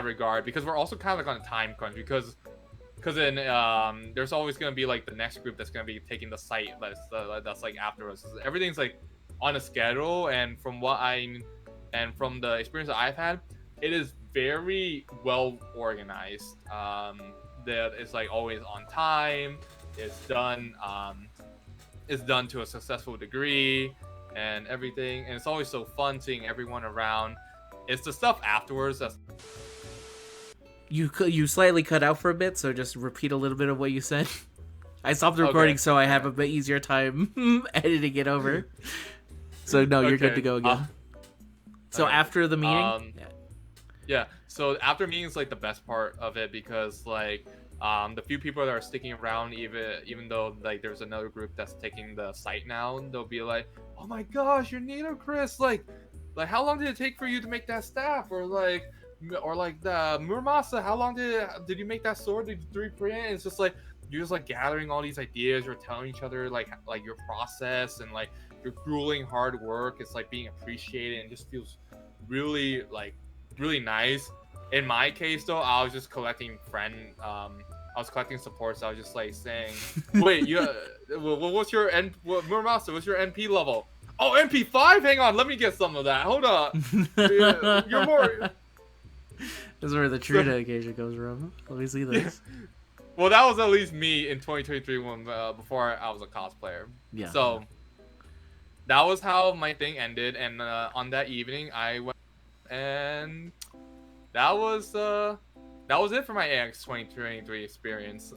regard, because we're also kind of like on a time crunch, because then there's always gonna be like the next group that's gonna be taking the site that's like after us. Everything's like on a schedule, and from the experience that I've had, it is very well organized. That it's like always on time. It's done. It's done to a successful degree, and everything. And it's always so fun seeing everyone around. It's the stuff afterwards that's. You slightly cut out for a bit, so just repeat a little bit of what you said. I stopped recording, so I have a bit easier time editing it over. So no, you're good to go again. So after the meeting, yeah. So after meeting is like the best part of it, because like the few people that are sticking around, even though like there's another group that's taking the site now, they'll be like, "Oh my gosh, you're Nito, Chris! Like how long did it take for you to make that staff?" Or like the Muramasa, how long did you make that sword? Did you 3D print it? It's just like you're just like gathering all these ideas. You're telling each other like your process and like your grueling hard work. It's like being appreciated, and just feels really really nice. In my case though, I was just collecting I was collecting support, so I was just like saying, "Wait, what's your Muramasa? What's your NP level? Oh, NP5? Hang on, let me get some of that. Hold up. You're more." This is where the true dedication comes from. Let me see this. Well, that was at least me in 2023 when before I was a cosplayer. Yeah. So that was how my thing ended, and on that evening I went, and that was it for my AX 2023 experience.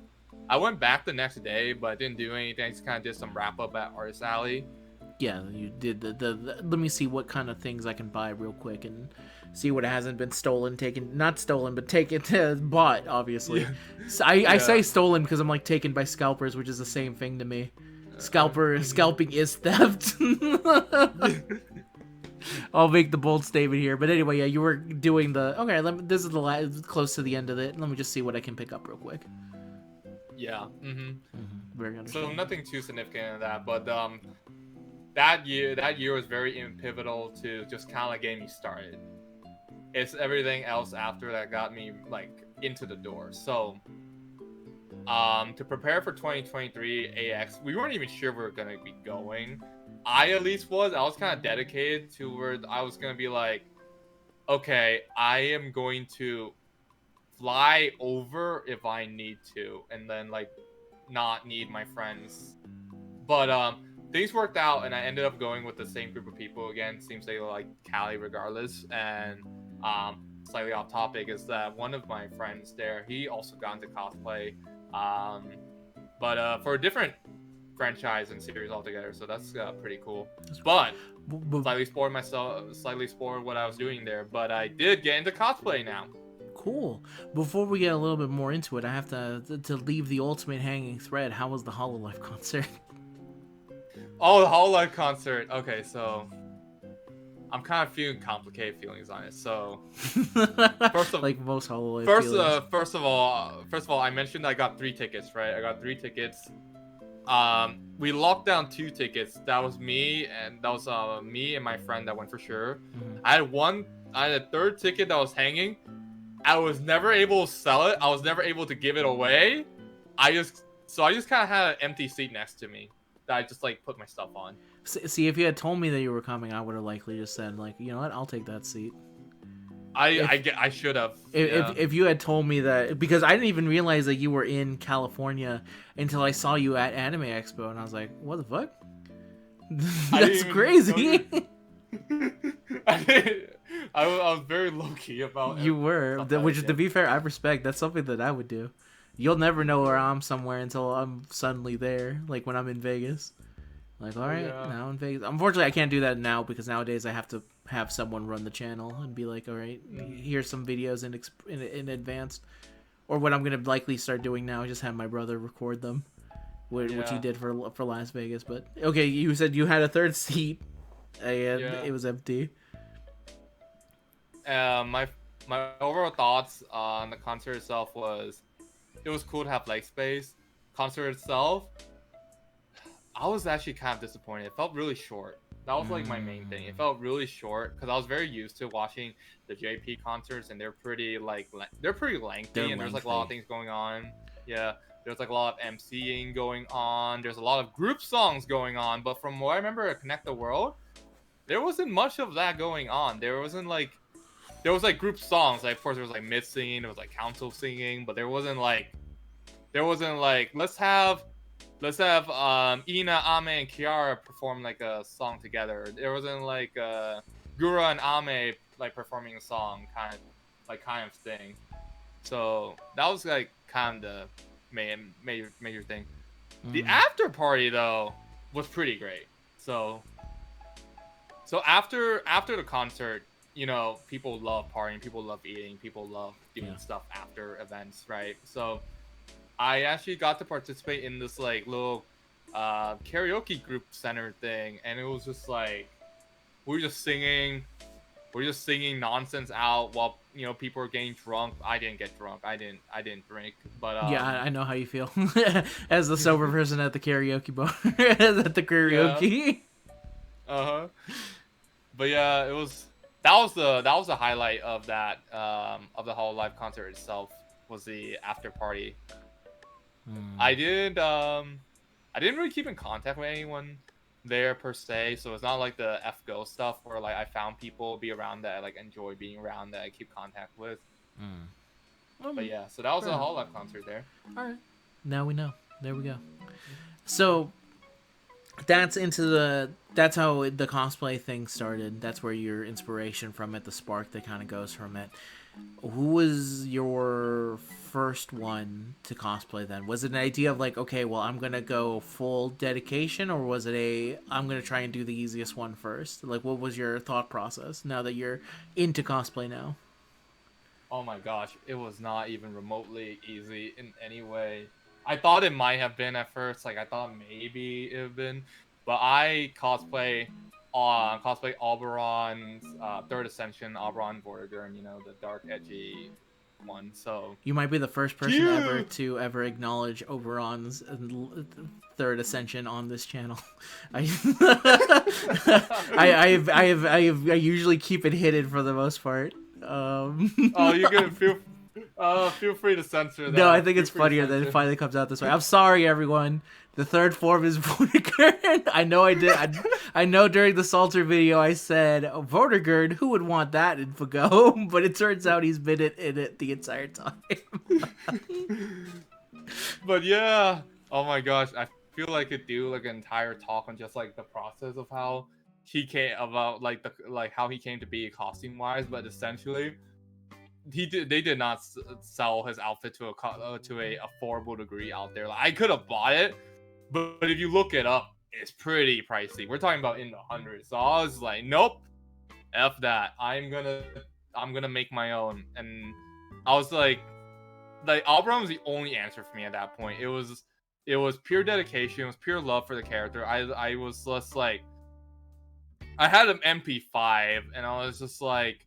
I went back the next day, but didn't do anything. I just kind of did some wrap up at Artist Alley. Yeah, you did the let me see what kind of things I can buy real quick and see what hasn't been stolen, not stolen, but taken, bought, obviously. Yeah. So I say stolen because I'm like taken by scalpers, which is the same thing to me. Scalping is theft. I'll make the bold statement here, but anyway, yeah, you were doing this is the last, close to the end of it. Let me just see what I can pick up real quick. Yeah. Very so nothing too significant in that, but that year was very pivotal to just kind of like getting me started. It's everything else after that got me like into the door. So to prepare for 2023 AX, we weren't even sure we were gonna be going. I at least was. I was kind of dedicated to where I was gonna be like, okay, I am going to fly over if I need to, and then like not need my friends. But things worked out, and I ended up going with the same group of people again. Seems they like Cali regardless. And slightly off topic is that one of my friends there, he also got into cosplay, but for a different franchise and series altogether. So that's pretty cool. But slightly spoiled what I was doing there. But I did get into cosplay now. Cool. Before we get a little bit more into it, I have to leave the ultimate hanging thread. How was the Hololive concert? Oh, the Hololive concert. Okay, so I'm kind of feeling complicated feelings on it. So like most Hololive feelings. First of all, I mentioned I got 3 tickets, right? I got 3 tickets. We locked down 2 tickets. That was me and my friend that went for sure. I had a third ticket that was hanging. I was never able to sell it. I was never able to give it away. I just kind of had an empty seat next to me that I just like put my stuff on. See, if you had told me that you were coming, I would have likely just said like, you know what, I'll take that seat. I should have. If you had told me that, because I didn't even realize that you were in California until I saw you at Anime Expo, and I was like, what the fuck? That's crazy. I was very low-key about it. You were, which to be fair, I respect. That's something that I would do. You'll never know where I'm somewhere until I'm suddenly there, like when I'm in Vegas. Like, all right, now in Vegas. Unfortunately, I can't do that now because nowadays I have to have someone run the channel and be like, all right, here's some videos in advance. Or what I'm gonna likely start doing now is just have my brother record them, which he Yeah. did for Las Vegas. But okay, you said you had a third seat and Yeah. it was empty. My overall thoughts on the concert itself was it was cool to have leg space. Concert itself, I was actually kind of disappointed. It felt really short. That was like my main thing. It felt really short because I was very used to watching the JP concerts, and they're pretty like they're pretty lengthy, They're and there's like a lot of lengthy. things going on. Yeah, there's like a lot of MCing going on. There's a lot of group songs going on. But from what I remember at Connect the World, there wasn't much of that going on. There was like group songs. Like of course there was like mid singing, there was like council singing, but there wasn't like let's have Ina, Ame, and Kiara perform like a song together. There wasn't like Gura and Ame like performing a song kind of thing. So that was like kind of the major thing. The after party though was pretty great. So after the concert, people love partying, people love eating, people love doing stuff after events, right? So I actually got to participate in this like little karaoke group center thing, and it was just like we we're just singing nonsense out while people are getting drunk. I didn't get drunk. I didn't drink, but Yeah, I know how you feel as the sober person at the karaoke bar at the yeah, karaoke. uh-huh. But yeah, that was the highlight of the whole live concert itself was the after party. I didn't really keep in contact with anyone there per se, so it's not like the FGO stuff where like I found people be around that I like enjoy being around that I keep contact with. But yeah, so that was a whole live concert there. All right, now we know. There we go. So that's how the cosplay thing started. That's where your inspiration from it, the spark that kind of goes from it. Who was your first one to cosplay then? Was it an idea of like, okay, well, I'm gonna go full dedication, or was it I'm gonna try and do the easiest one first? Like, what was your thought process now that you're into cosplay now? Oh my gosh, it was not even remotely easy in any way. I thought it might have been at first, like I thought maybe it have been, but I cosplay Oberon's Third Ascension, Oberon Vortigern, the dark edgy one. So You might be the first person ever cute. to ever acknowledge Oberon's third ascension on this channel. I, I usually keep it hidden for the most part. Oh, you're gonna feel free to censor No, I that. think Feel it's free to funnier that it censor. finally comes out this way. I'm sorry, everyone. The third form is Vortigern. I know I did. I know during the Salter video I said, Vortigern, who would want that in FGO? But it turns out he's been in it the entire time. But yeah, oh my gosh, I feel like I could do like an entire talk on just like the process of how he came about like how he came to be costume wise, but essentially they did not sell his outfit to a affordable degree out there. Like I could have bought it, but if you look it up, it's pretty pricey. We're talking about in the hundreds. So I was like, nope, f that. I'm gonna make my own, and I was like Oberon was the only answer for me at that point. It was pure dedication. It was pure love for the character. I was just like I had an MP5, and I was just like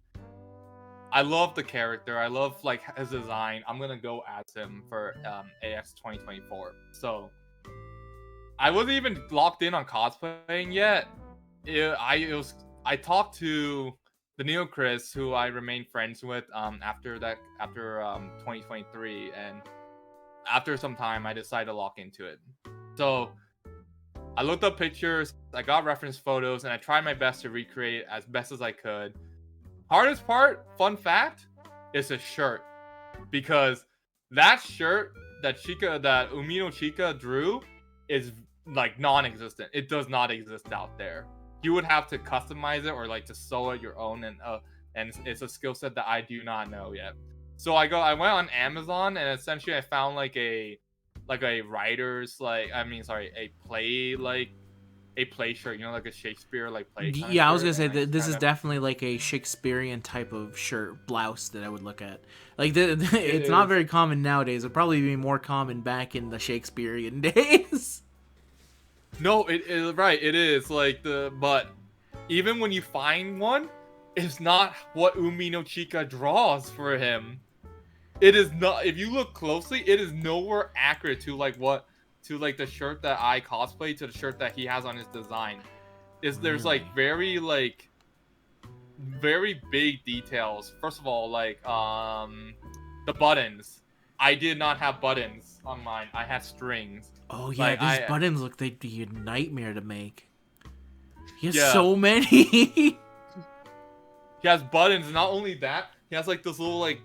I love the character. I love like his design. I'm gonna go as him for AX 2024. So I wasn't even locked in on cosplaying yet. I talked to the Neo Chris, who I remained friends with after 2023, and after some time I decided to lock into it. So I looked up pictures, I got reference photos, and I tried my best to recreate as best as I could. Hardest part, fun fact, is a shirt, because that shirt that Umino Chica drew is like non-existent. It does not exist out there. You would have to customize it or like to sew it your own, and it's a skill set that I do not know yet. So I went on Amazon, and essentially I found like a writer's a play a play shirt, you know, like a Shakespeare like play kind of Yeah, I was shirt, gonna say and I that just this kind is of definitely like a Shakespearean type of shirt blouse that I would look at. Like it it's not is. very common nowadays. It'd probably be more common back in the Shakespearean days. No, it right, it is like the but even when you find one, it's not what Umi no Chika draws for him. It is not. If you look closely, it is nowhere accurate to like what to like the shirt that I cosplay to the shirt that he has on his design. Is there's Really? like very big details. First of all, like the buttons. I did not have buttons on mine. I had strings. Oh yeah, Like these I buttons look like be a nightmare to make. He has yeah, so many. he has buttons. Not only that, he has like this little like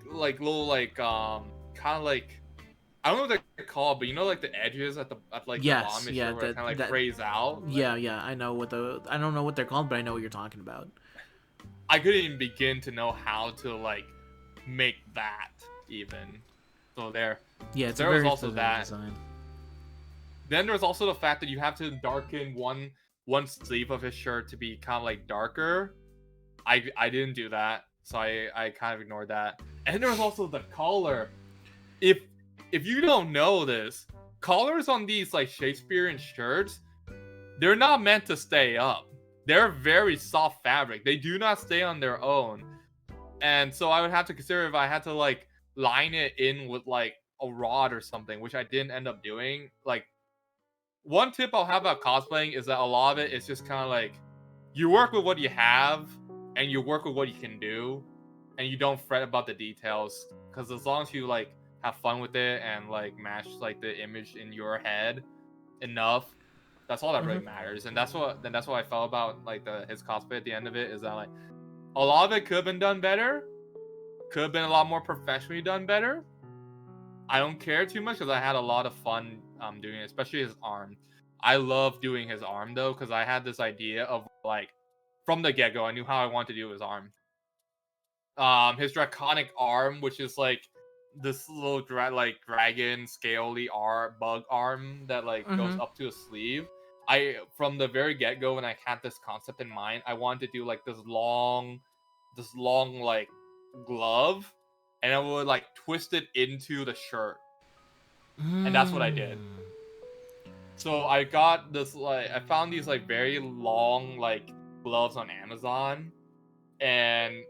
kind of like I don't know what they're called, but you know like the edges at like the bottom Yes, of his yeah, shirt where it kind of like that frays out. Like yeah, yeah. I don't know what they're called, but I know what you're talking about. I couldn't even begin to know how to like make that even. So Yeah, it's a there was very also specific that. design. Then there's also the fact that you have to darken one sleeve of his shirt to be kind of like darker. I didn't do that, so I kind of ignored that. And there was also the collar. If if you don't know this, collars on these like Shakespearean shirts, they're not meant to stay up. They're very soft fabric. They do not stay on their own. And so I would have to consider if I had to like line it in with like a rod or something, which I didn't end up doing. Like one tip I'll have about cosplaying is that a lot of it is just kind of like you work with what you have and you work with what you can do and you don't fret about the details because as long as you like have fun with it and like match like the image in your head enough, that's all that really Hmm. matters. And that's what I felt about like his cosplay at the end of it is that like a lot of it could have been done better, could have been a lot more professionally done better. I don't care too much because I had a lot of fun doing it, especially his arm. I love doing his arm though because I had this idea of like from the get go, I knew how I wanted to do his arm. His draconic arm, which is like this little dragon scaly arm bug arm that like goes Hmm. up to a sleeve. I from the very get go when I had this concept in mind, I wanted to do like this long like glove, and I would like twist it into the shirt, and that's what I did. Mm. So I got this like I found these like very long like gloves on Amazon, and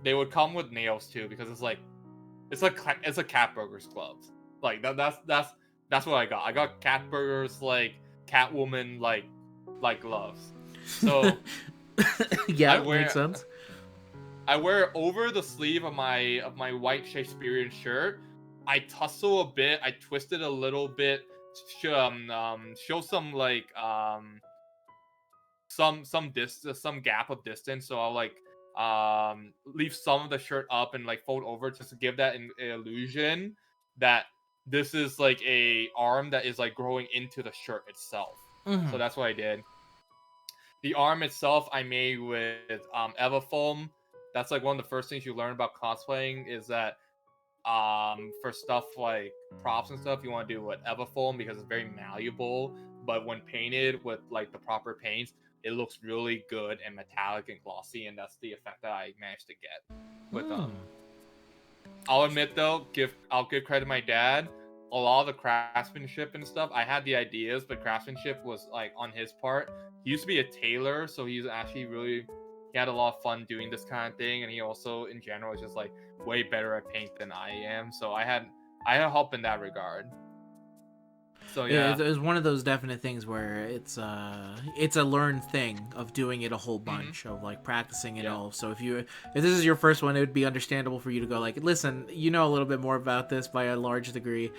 they would come with nails too because it's a cat burger's gloves. Like that's what I got. I got cat burgers like Catwoman like gloves. So I Yeah, makes wear sense. I wear it over the sleeve of my white Shakespearean shirt. I tussle a bit. I twist it a little bit. Show some like some gap of distance. So I'll like leave some of the shirt up and like fold over just to give that an illusion that this is like a arm that is like growing into the shirt itself. Hmm. So that's what I did. The arm itself I made with Evafoam. That's like one of the first things you learn about cosplaying is that for stuff like props and stuff you want to do with Evafoam because it's very malleable, but when painted with like the proper paints it looks really good and metallic and glossy, and that's the effect that I managed to get with Hmm. I'll admit though, I'll give credit to my dad. A lot of the craftsmanship and stuff, I had the ideas, but craftsmanship was like on his part. He used to be a tailor, so he's actually he had a lot of fun doing this kind of thing, and he also in general is just like way better at paint than I am. So I had help in that regard. So yeah. It's one of those definite things where it's a learned thing of doing it a whole Mm-hmm. bunch of like practicing it Yeah. all. So if this is your first one, it would be understandable for you to go like, listen, you know a little bit more about this by a large degree.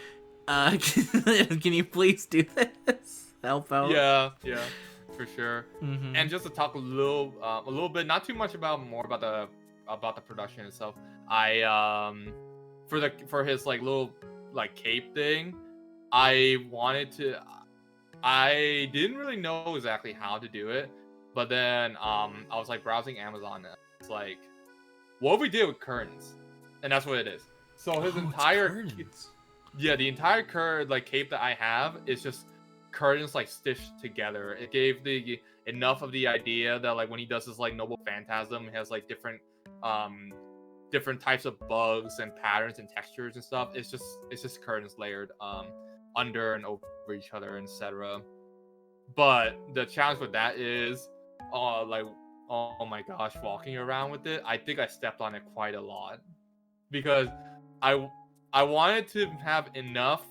Can you please do this? Help out. Yeah, for sure. Mm-hmm. And just to talk a little bit, not too much about the production itself. I for his like little like cape thing, I wanted to. I didn't really know exactly how to do it, but then I was like browsing Amazon. And it's like, what if we did with curtains? And that's what it is. So his Oh, it's entire curtains. yeah, the entire like cape that I have is just curtains like stitched together. It gave the enough of the idea that like when he does this like noble phantasm, he has like different types of bugs and patterns and textures and stuff. It's just curtains layered under and over each other, etc. But the challenge with that is like, oh my gosh, walking around with it, I think I stepped on it quite a lot because I wanted to have enough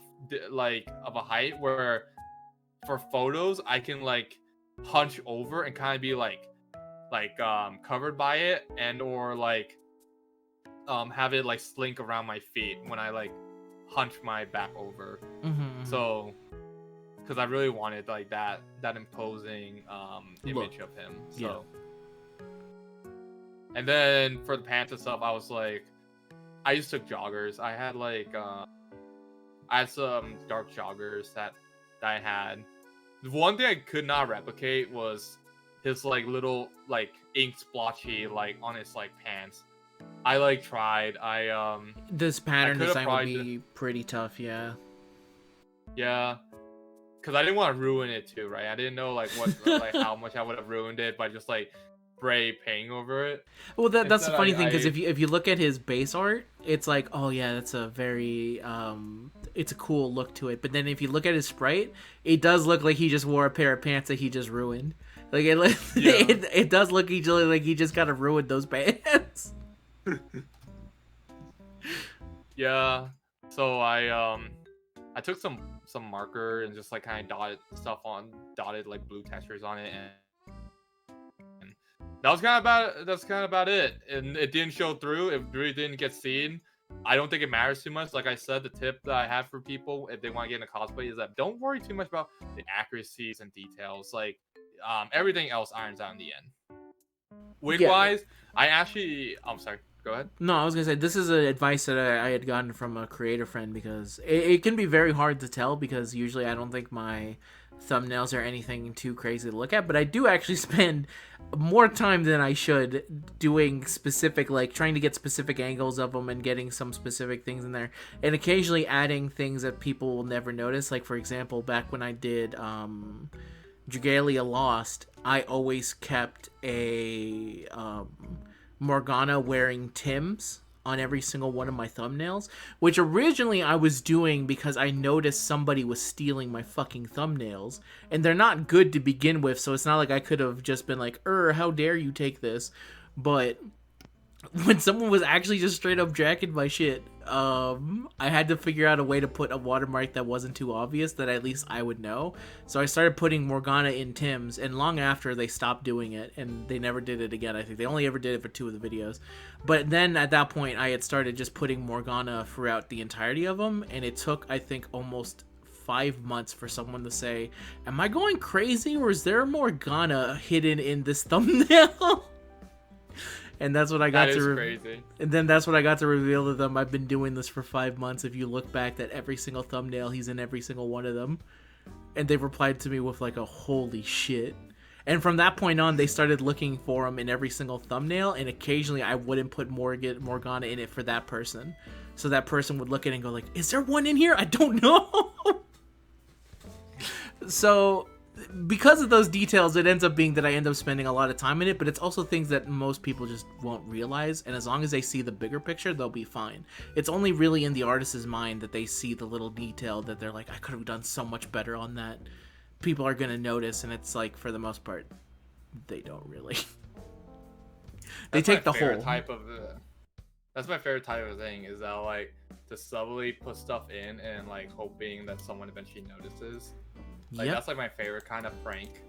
like of a height where for photos I can like hunch over and kind of be like covered by it, and or like have it like slink around my feet when I like hunch my back over. So because I really wanted like that imposing image of him. So yeah. And then for the pants and stuff, I was like, I just took joggers. I had like I had some dark joggers that I had. The one thing I could not replicate was his like little like ink splotchy like on his like pants. I like tried. This pattern design would be pretty tough, yeah. Yeah. Because I didn't want to ruin it too, right? I didn't know like what like how much I would have ruined it by just like spray paint over it. Well, that's the funny thing, because if you look at his base art, it's like, oh yeah, that's a very it's a cool look to it. But then if you look at his sprite, it does look like he just wore a pair of pants that he just ruined. Like it does look like he just kind of ruined those pants. Yeah. So I took some marker and just like kind of dotted like blue textures on it, and that's kind of about it. And it didn't show through. It really didn't get seen. I don't think it matters too much. Like I said, the tip that I have for people if they want to get into cosplay is that don't worry too much about the accuracies and details. Like everything else irons out in the end. Wig wise, I'm sorry. Go ahead. No, I was gonna say this is advice that I had gotten from a creator friend, because it can be very hard to tell, because usually I don't think my thumbnails are anything too crazy to look at, but I do actually spend more time than I should doing specific, like trying to get specific angles of them and getting some specific things in there, and occasionally adding things that people will never notice. Like for example, back when I did Dragalia Lost, I always kept a Morgana wearing Tims on every single one of my thumbnails, which originally I was doing because I noticed somebody was stealing my fucking thumbnails, and they're not good to begin with, so it's not like I could have just been like, how dare you take this. But when someone was actually just straight up jacking my shit, I had to figure out a way to put a watermark that wasn't too obvious, that at least I would know. So I started putting Morgana in Tims, and long after they stopped doing it, and they never did it again. I think they only ever did it for 2 of the videos. But then at that point, I had started just putting Morgana throughout the entirety of them, and it took, I think, almost 5 months for someone to say, am I going crazy, or is there a Morgana hidden in this thumbnail? And that's what I got to crazy. And then that's what I got to reveal to them. I've been doing this for 5 months. If you look back at every single thumbnail, he's in every single one of them. And they replied to me with like a holy shit. And from that point on, they started looking for him in every single thumbnail, and occasionally I wouldn't put Morgana in it for that person. So that person would look at it and go like, is there one in here? I don't know. So because of those details, it ends up being that I end up spending a lot of time in it, but it's also things that most people just won't realize, and as long as they see the bigger picture, they'll be fine. It's only really in the artist's mind that they see the little detail that they're like, I could have done so much better on that. People are going to notice, and it's like, for the most part, they don't really. They take the whole That's my favorite type of thing, is that like to subtly put stuff in and like hoping that someone eventually notices. Like, that's like my favorite kind of prank.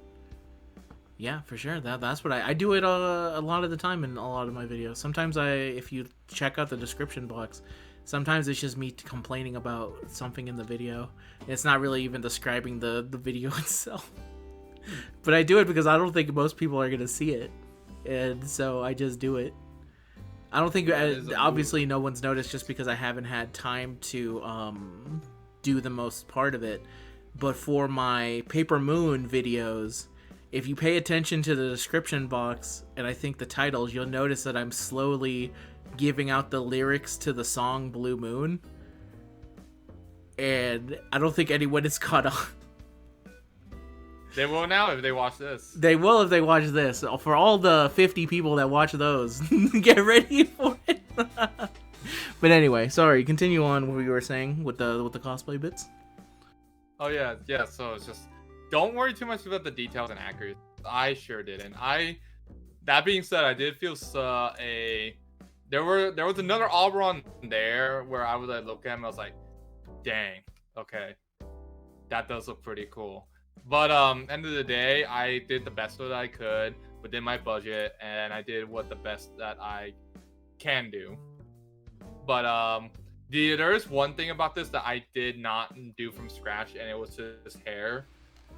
Yeah, for sure. That's what I do it a lot of the time in a lot of my videos. Sometimes if you check out the description box, sometimes it's just me complaining about something in the video. It's not really even describing the video itself. But I do it because I don't think most people are going to see it. And so I just do it. I don't think, obviously no one's noticed just because I haven't had time to do the most part of it. But for my Paper Moon videos, if you pay attention to the description box, and I think the titles, you'll notice that I'm slowly giving out the lyrics to the song Blue Moon. And I don't think anyone is caught on. They will now if they watch this. They will if they watch this. For all the 50 people that watch those, get ready for it. But anyway, sorry. Continue on what you were saying with the cosplay bits. Oh yeah, yeah. So it's just don't worry too much about the details and accuracy. I sure didn't. That being said, I did feel there was another Auberon there where I was like look at him, I was like, dang, okay, that does look pretty cool. But end of the day, I did the best that I could within my budget, and I did what the best that I can do. But there is one thing about this that I did not do from scratch, and it was his hair.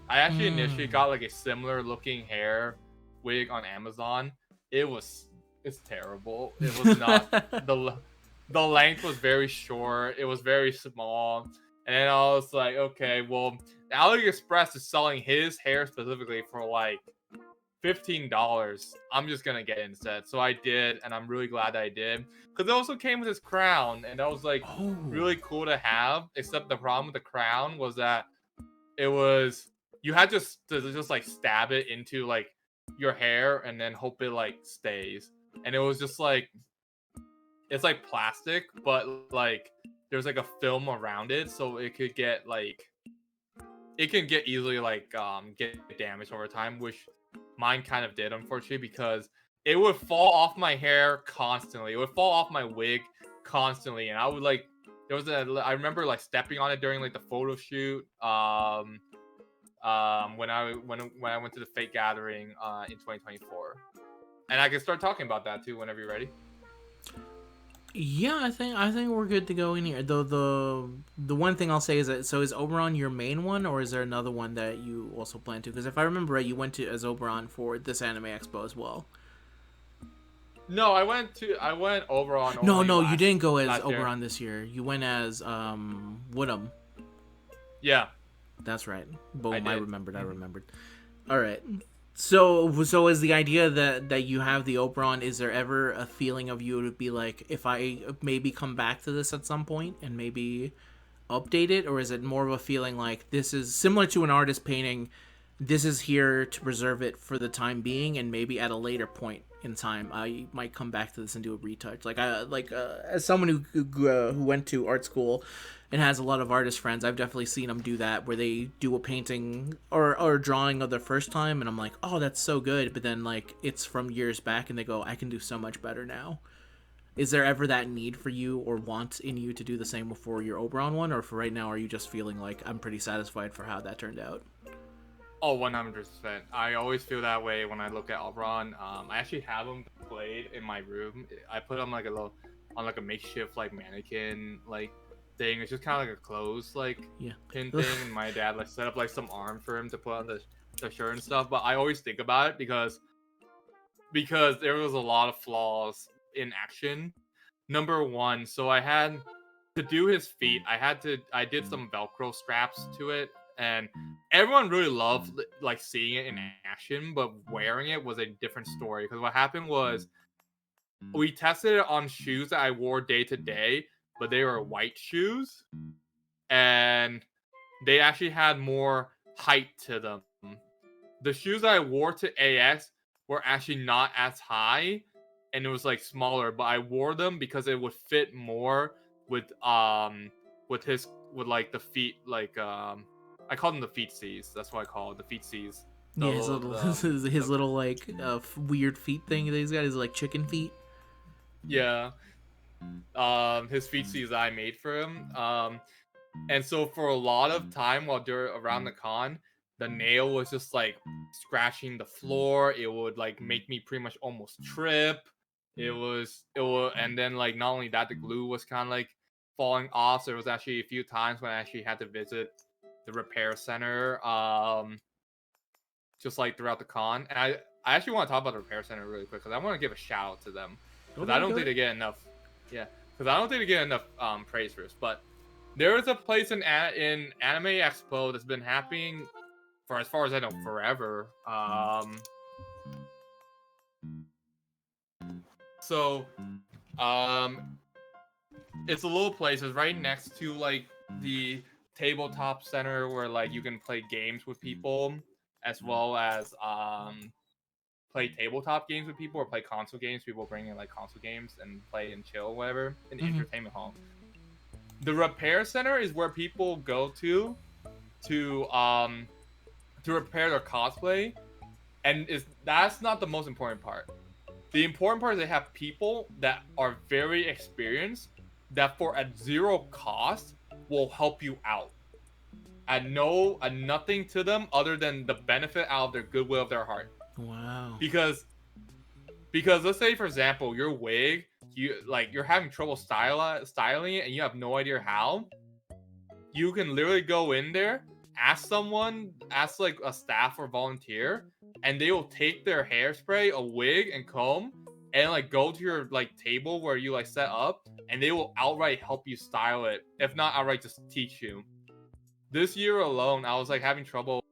I actually initially got like a similar looking hair wig on Amazon. It's terrible. It was not the length was very short. It was very small. And then I was like, okay, well, AliExpress is selling his hair specifically for like $15. I'm just gonna get it instead. So I did, and I'm really glad that I did. Because it also came with his crown, and that was like really cool to have. Except the problem with the crown was that it was you had to just like stab it into like your hair and then hope it like stays. And it was just like it's like plastic, but like there's like a film around it, so it could get like it can get easily like get damaged over time, which mine kind of did, unfortunately, because it would fall off my hair constantly. It would fall off my wig constantly, and I would like I remember like stepping on it during like the photo shoot. When I went to the fake gathering in 2024, and I can start talking about that too whenever you're ready. Yeah, I think we're good to go in here. The one thing I'll say is that is Oberon your main one, or is there another one that you also plan to? Because if I remember right, you went to as Oberon for this Anime Expo as well. No, I went Oberon. No, you didn't go as last year. Oberon this year. You went as Woodham. Yeah, that's right. Boom, I remembered. All right. So is the idea that you have the Oberon? Is there ever a feeling of you to be like, if I maybe come back to this at some point and maybe update it, or is it more of a feeling like this is similar to an artist painting? This is here to preserve it for the time being, and maybe at a later point in time, I might come back to this and do a retouch. As someone who went to art school and has a lot of artist friends, I've definitely seen them do that, where they do a painting or a drawing of their first time, and I'm like, oh, that's so good, but then like it's from years back, and they go, I can do so much better now. Is there ever that need for you or want in you to do the same for your Oberon one, or for right now, are you just feeling like I'm pretty satisfied for how that turned out? Oh, 100%. I always feel that way when I look at Oberon. I actually have them played in my room. I put them like a makeshift like mannequin like thing. It's just kind of like a clothes like pin thing. And my dad like set up like some arm for him to put on the shirt and stuff. But I always think about it because there was a lot of flaws in action. Number one, so I had to do his feet. I did some Velcro straps to it, and everyone really loved like seeing it in action, but wearing it was a different story. Because what happened was we tested it on shoes that I wore day to day, but they were white shoes, and they actually had more height to them. The shoes that I wore to AX were actually not as high, and it was like smaller, but I wore them because it would fit more with like the feet, like I call them the feet C's. That's what I call it, the feet C's. Yeah, his little like weird feet thing that he's got, his like chicken feet. Yeah. His feet C's I made for him. And so for a lot of time around the con, the nail was just like scratching the floor. It would like make me pretty much almost trip. And then like not only that, the glue was kind of like falling off. So there was actually a few times when I actually had to visit the repair center, just like throughout the con. And I actually want to talk about the repair center really quick because I want to give a shout out to them because I don't think they get enough. Yeah, because I don't think they get enough praise for this. But there is a place in Anime Expo that's been happening for, as far as I know, forever. So, it's a little place. It's right next to like the tabletop center where like you can play games with people. as well as play tabletop games with people or play console games. People bring in like console games and play and chill, whatever, in the Hmm. entertainment hall. The repair center is where people go to to repair their cosplay, and is that's not the most important part. The important part is they have people that are very experienced that for at zero cost will help you out. At nothing to them other than the benefit out of their goodwill of their heart. Wow. Because because let's say for example your wig, you're having trouble styling it and you have no idea how, you can literally go in there, ask like a staff or volunteer, and they will take their hairspray, a wig, and comb, and like go to your like table where you like set up, and they will outright help you style it. If not outright, just teach you. This year alone, I was like having trouble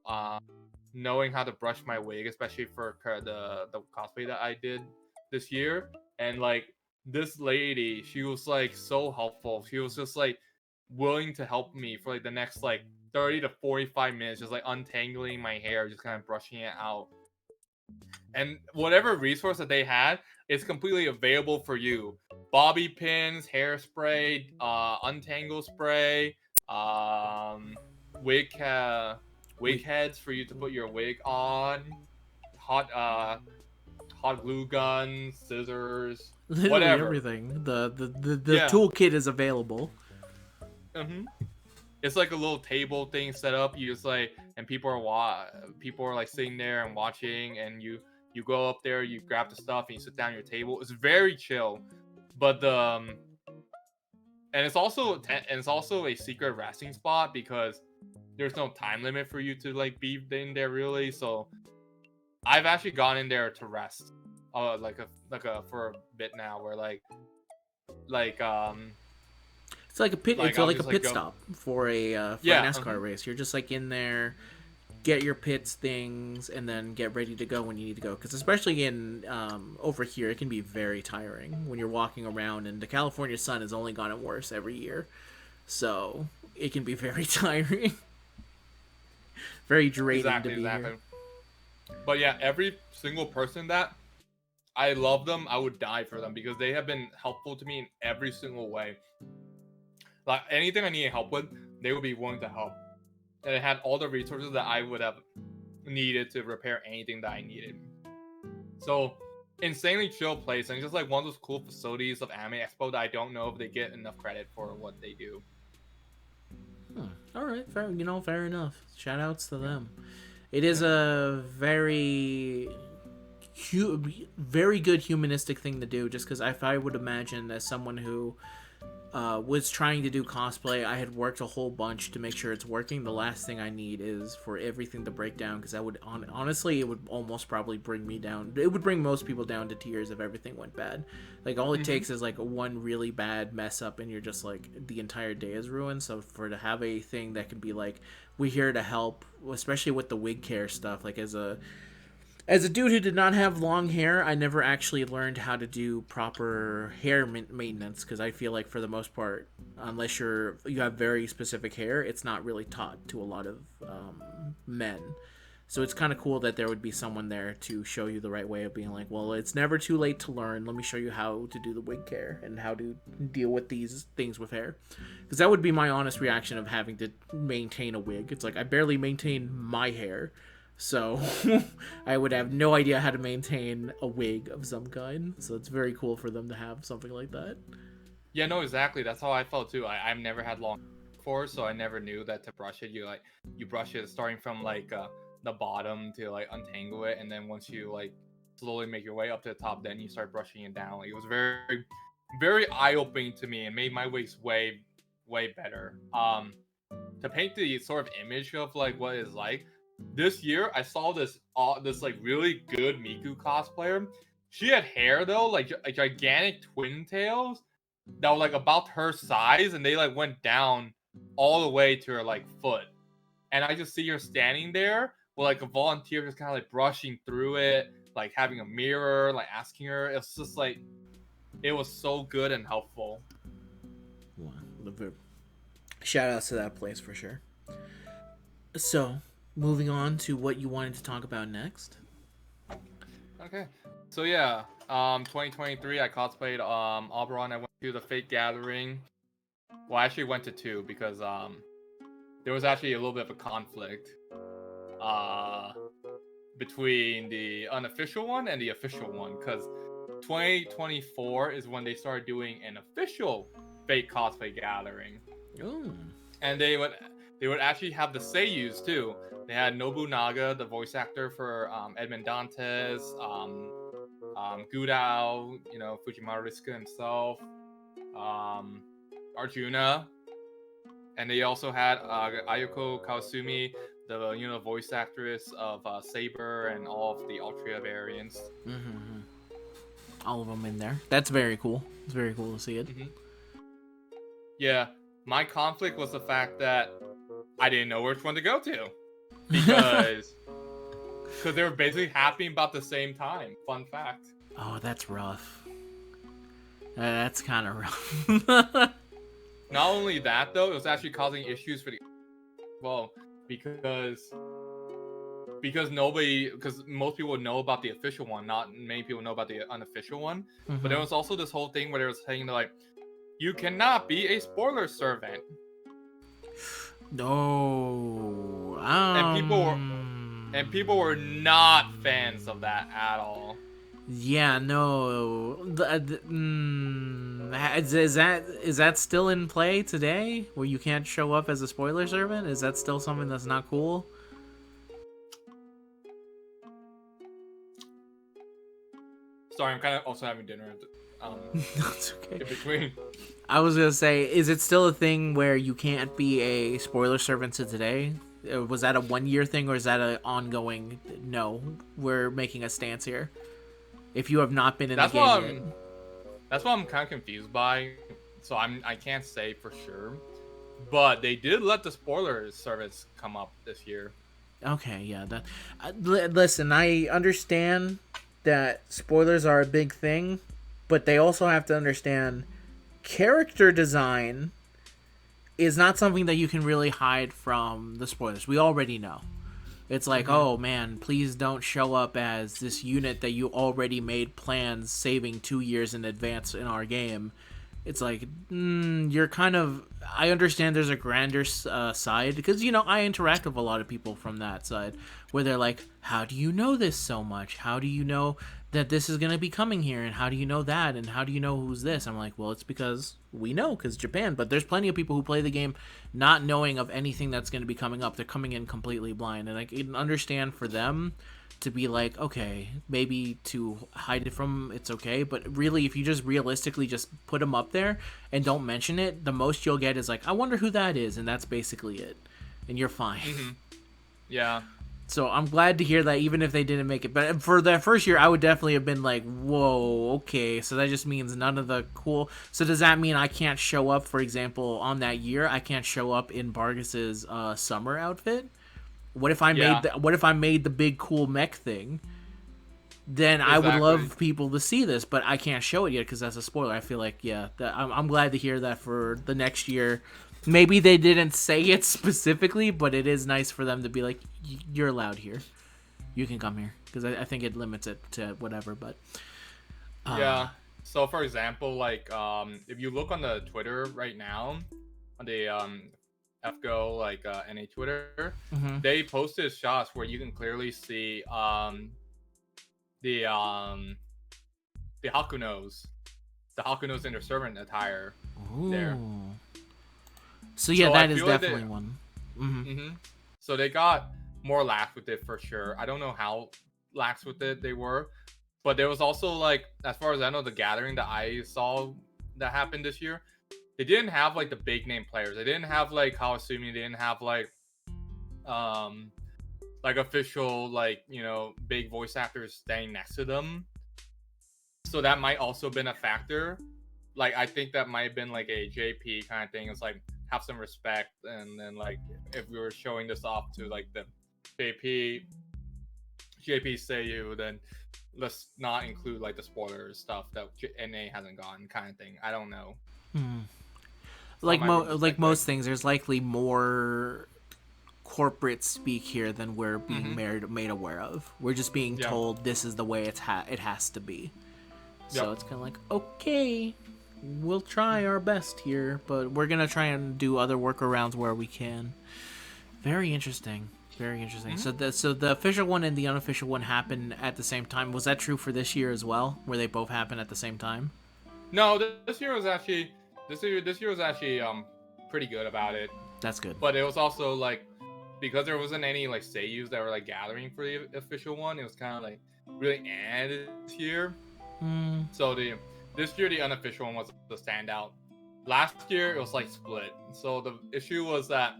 knowing how to brush my wig, especially for the cosplay that I did this year. And like this lady, she was like so helpful. She was just like willing to help me for like the next like 30 to 45 minutes, just like untangling my hair, just kind of brushing it out. And whatever resource that they had is completely available for you. Bobby pins, hairspray, untangle spray, um, wig wig Wait, heads for you to put your wig on, hot hot glue guns, scissors, literally whatever. everything. The Yeah. toolkit is available. Mm-hmm. It's like a little table thing set up. You just like, and people are like sitting there and watching, and you go up there, you grab the stuff, and you sit down at your table. It's very chill, but the and it's also a secret resting spot because there's no time limit for you to like be in there really. So I've actually gone in there to rest, like a for a bit now, where like um It's like a pit. like It's I'll like a just like pit go, stop for a yeah. NASCAR race. You're just like in there, get your pits things, and then get ready to go when you need to go. Because especially in over here, it can be very tiring when you're walking around, and the California sun has only gotten worse every year. So it can be very tiring, very draining to Exactly, be here. exactly. But yeah, every single person that I love them, I would die for them because they have been helpful to me in every single way. Like anything I need help with, they would be willing to help. And they had all the resources that I would have needed to repair anything that I needed. So insanely chill place and just like one of those cool facilities of Anime Expo that I don't know if they get enough credit for what they do. Hmm. All right, fair. Fair enough. Shout outs to them. It is Yeah. a very good humanistic thing to do. Just because if I would imagine as someone who was trying to do cosplay, I had worked a whole bunch to make sure it's working. The last thing I need is for everything to break down because that would honestly, it would almost probably bring me down. It would bring most people down to tears if everything went bad. Like all it Mm-hmm. takes is like one really bad mess up and you're just like the entire day is ruined. So for to have a thing that could be like we're here to help, especially with the wig care stuff, like as a dude who did not have long hair, I never actually learned how to do proper hair maintenance because I feel like for the most part, unless you have very specific hair, it's not really taught to a lot of men. So it's kind of cool that there would be someone there to show you the right way of being like, well, it's never too late to learn. Let me show you how to do the wig care and how to deal with these things with hair. Because that would be my honest reaction of having to maintain a wig. It's like I barely maintain my hair, so I would have no idea how to maintain a wig of some kind. So it's very cool for them to have something like that. Yeah, no, exactly. That's how I felt too. I've never had long before, so I never knew that to brush it, you brush it starting from like the bottom to like untangle it, and then once you like slowly make your way up to the top, then you start brushing it down. Like it was very eye opening to me and made my wigs way better. To paint the sort of image of like what it's like, this year I saw this like really good Miku cosplayer. She had hair though, like gigantic twin tails that were like about her size, and they like went down all the way to her like foot. And I just see her standing there with like a volunteer just kind of like brushing through it, like having a mirror, like asking her. It's just like it was so good and helpful. Wow. Shout outs to that place for sure. So, moving on to what you wanted to talk about next. Okay. So yeah, 2023, I cosplayed Oberon. I went to the Fate Gathering. Well, I actually went to two because there was actually a little bit of a conflict uh between the unofficial one and the official one, because 2024 is when they started doing an official Fate cosplay gathering, Oh. and they would actually have the seiyus too. They had Nobunaga, the voice actor for Edmond Dantes, Gudao, Fujimaru Risuka himself, um, Arjuna, and they also had Ayako Kawasumi, the voice actress of Saber and all of the Altria variants. Mm-hmm. All of them in there. That's very cool. It's very cool to see it. Mm-hmm. Yeah, my conflict was the fact that I didn't know which one to go to because they were basically happening about the same time. Fun fact. Oh, that's rough. That's kind of rough. Not only that though, it was actually causing issues for the because most people know about the official one, not many people know about the unofficial one. Mm-hmm. But there was also this whole thing where they were saying like, you cannot be a spoiler servant. No. And people were not fans of that at all. Yeah, no. Is that still in play today? Where you can't show up as a spoiler servant? Is that still something that's not cool? Sorry, I'm kind of also having dinner. That's okay. In between. I was gonna say, is it still a thing where you can't be a spoiler servant to today? Was that a 1 year thing, or is that an ongoing? No, we're making a stance here. If you have not been in the game yet. That's what I'm kind of confused by. So I can't say for sure, but they did let the spoiler service come up this year. Okay, yeah. Listen, I understand that spoilers are a big thing, but they also have to understand character design is not something that you can really hide from the spoilers. We already know. It's like, mm-hmm. Oh man, please don't show up as this unit that you already made plans saving 2 years in advance in our game. It's like, you're kind of... I understand there's a grander side, because, I interact with a lot of people from that side, where they're like, how do you know this so much? How do you know that this is going to be coming here? And how do you know that? And how do you know who's this? I'm like, well, it's because we know, because Japan. But there's plenty of people who play the game not knowing of anything that's going to be coming up. They're coming in completely blind. And I can understand for them to be like, okay, maybe to hide it from it's okay, but really if you just realistically just put them up there and don't mention it, the most you'll get is like, I wonder who that is, and that's basically it, and you're fine. Mm-hmm. Yeah. So I'm glad to hear that, even if they didn't make it. But for that first year, I would definitely have been like, whoa, okay, so that just means none of the cool... So does that mean I can't show up, for example, on that year, I can't show up in Bargis's summer outfit? What if I made the big cool mech thing? Then exactly. I would love people to see this, but I can't show it yet because that's a spoiler. I feel like, yeah, I'm glad to hear that for the next year. Maybe they didn't say it specifically, but it is nice for them to be like, you're allowed here. You can come here. Because I think it limits it to whatever, but... yeah. So, for example, like, if you look on the Twitter right now, on the... FGO NA Twitter, mm-hmm. They posted shots where you can clearly see the Hakunos in their servant attire. Ooh. There. So yeah, that is definitely one. Mm-hmm. Mm-hmm. So they got more lax with it for sure. I don't know how lax with it they were, but there was also like, as far as I know, the gathering that I saw that happened this year. They didn't have like the big name players. They didn't have like Kawasumi. They didn't have like official big voice actors standing next to them. So that might also been a factor. Like I think that might have been like a JP kind of thing. It's like have some respect, and then like if we were showing this off to like the JP Seiyu, then let's not include like the spoiler stuff that NA hasn't gotten kind of thing. I don't know. Like most things, there's likely more corporate speak here than we're being made aware of. We're just being told this is the way it has to be. So it's kind of like, okay, we'll try our best here, but we're gonna try and do other workarounds where we can. Very interesting. Very interesting. So the official one and the unofficial one happen at the same time. Was that true for this year as well, where they both happen at the same time? No, this year was actually pretty good about it. That's good. But it was also like, because there wasn't any like seiyus that were like gathering for the official one, it was kind of like really this year. So this year the unofficial one was the standout. Last year it was like split. So the issue was that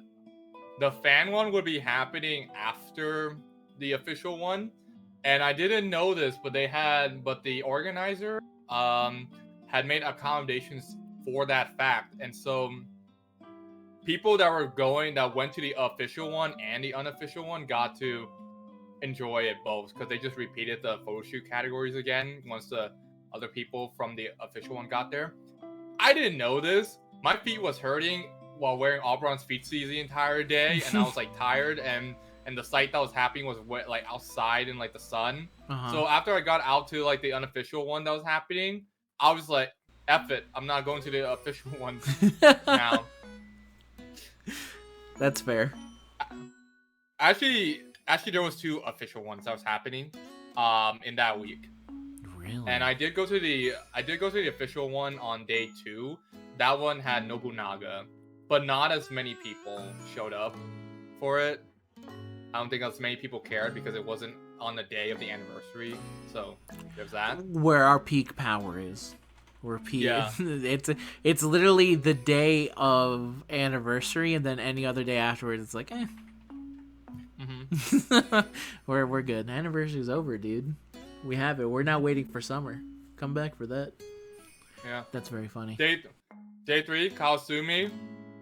the fan one would be happening after the official one, and I didn't know this, but the organizer had made accommodations for that fact, and so people that went to the official one and the unofficial one got to enjoy it both, because they just repeated the photo shoot categories again once the other people from the official one got there. I didn't know this. My feet was hurting while wearing Auberon's feetsies the entire day, and I was like tired, and the sight that was happening was like outside in like the sun. So after I got out to like the unofficial one that was happening, I was like, F it, I'm not going to the official one now. That's fair. Actually, there was 2 official ones that was happening in that week. Really? And I did go to the official one on day 2. That one had Nobunaga, but not as many people showed up for it. I don't think as many people cared because it wasn't on the day of the anniversary. So there's that. Where our peak power is. We're peak. Yeah. It's literally the day of anniversary, and then any other day afterwards, it's like, we're good. Anniversary's over, dude. We have it. We're not waiting for summer. Come back for that. Yeah. That's very funny. Day 3, Kawasumi.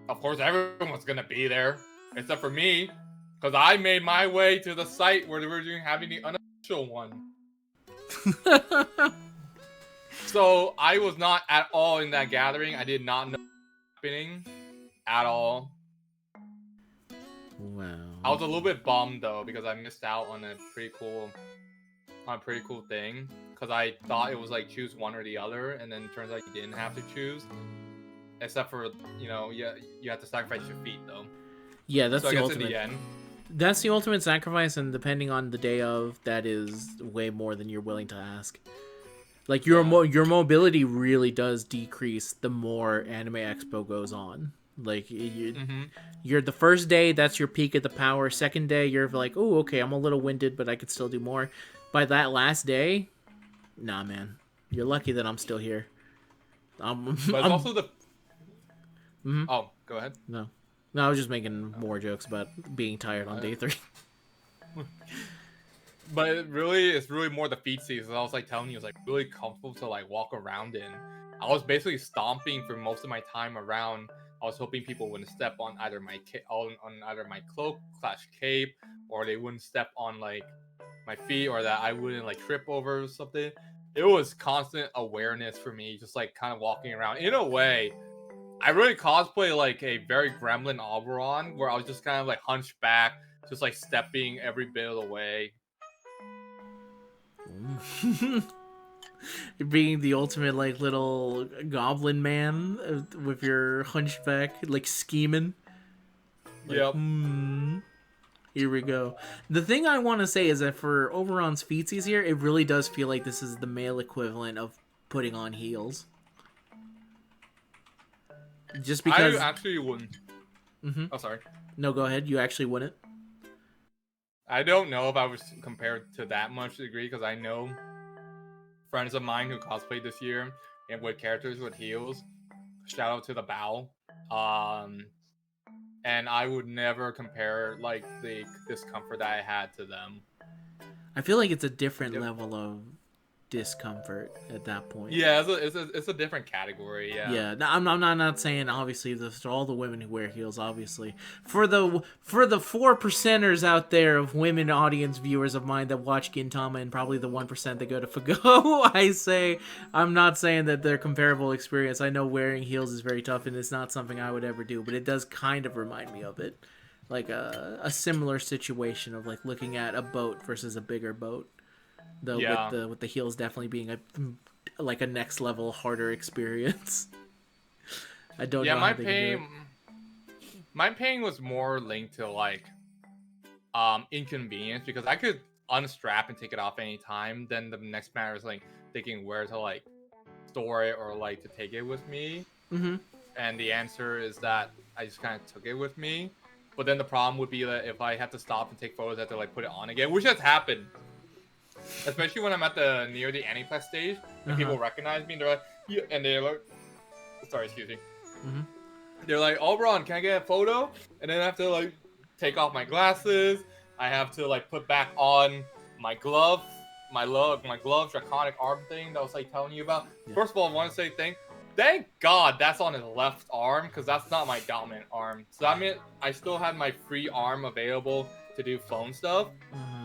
Of course, everyone's gonna be there, except for me, because I made my way to the site where they were having the unofficial one. So I was not at all in that gathering. I did not know what was happening at all. Wow. I was a little bit bummed though, because I missed out on a pretty cool thing. Because I thought it was like choose one or the other, and then it turns out you didn't have to choose. Except for, you have to sacrifice your feet though. Yeah, that's so the I guess ultimate. In the end, that's the ultimate sacrifice, and depending on the day of, that is way more than you're willing to ask. Like your mobility really does decrease the more Anime Expo goes on. Like you're the first day, that's your peak of the power. Second day, you're like, oh, okay, I'm a little winded, but I could still do more. By that last day, nah, man, you're lucky that I'm still here. But it's also the. Oh, go ahead. No, I was just making more jokes about being tired on day 3. But it's really more the feetsies. As I was like telling you, it's like really comfortable to like walk around in. I was basically stomping for most of my time around. I was hoping people wouldn't step on either my cloak / cape, or they wouldn't step on like my feet, or that I wouldn't like trip over or something. It was constant awareness for me, just like kind of walking around. In a way, I really cosplay like a very gremlin Oberon, where I was just kind of like hunched back, just like stepping every bit of the way. You're being the ultimate like little goblin man with your hunchback, like scheming. Like, Yep. Here we go. The thing I want to say is that for Oberon's feetsies here, it really does feel like this is the male equivalent of putting on heels. Just because I actually wouldn't. Oh, sorry. No, go ahead. You actually wouldn't? I don't know if I was compared to that much degree, because I know friends of mine who cosplayed this year and with characters with heels. Shout out to the Bow. And I would never compare like the discomfort that I had to them. I feel like it's a different level of discomfort at that point. Yeah, it's a different category. Yeah. Yeah, I'm not saying obviously this to all the women who wear heels. Obviously, for the 4%ers out there of women audience viewers of mine that watch Gintama, and probably the 1% that go to FGO, I'm not saying that they're comparable experience. I know wearing heels is very tough, and it's not something I would ever do, but it does kind of remind me of it. like a similar situation of like looking at a boat versus a bigger boat. Though Yeah. with the heels definitely being a next level harder experience. I don't Yeah, know how they can do it. my pain was more linked to like inconvenience because I could unstrap and take it off anytime. Then the next matter is like thinking where to like store it or like to take it with me. Mm-hmm. And the answer is that I just kind of took it with me. But then the problem would be that if I had to stop and take photos, I have to like put it on again, which has happened. Especially when I'm at the near the Aniplex stage and Uh-huh. people recognize me and they're like, yeah, and they're like, sorry, excuse me. Mm-hmm. They're like, oh, Ron, can I get a photo? And then I have to like take off my glasses. I have to like put back on my glove, my glove, draconic arm thing that I was like telling you about. Yeah. First of all, I want to say thank God that's on his left arm because that's not my dominant arm. So that meant I still had my free arm available to do phone stuff.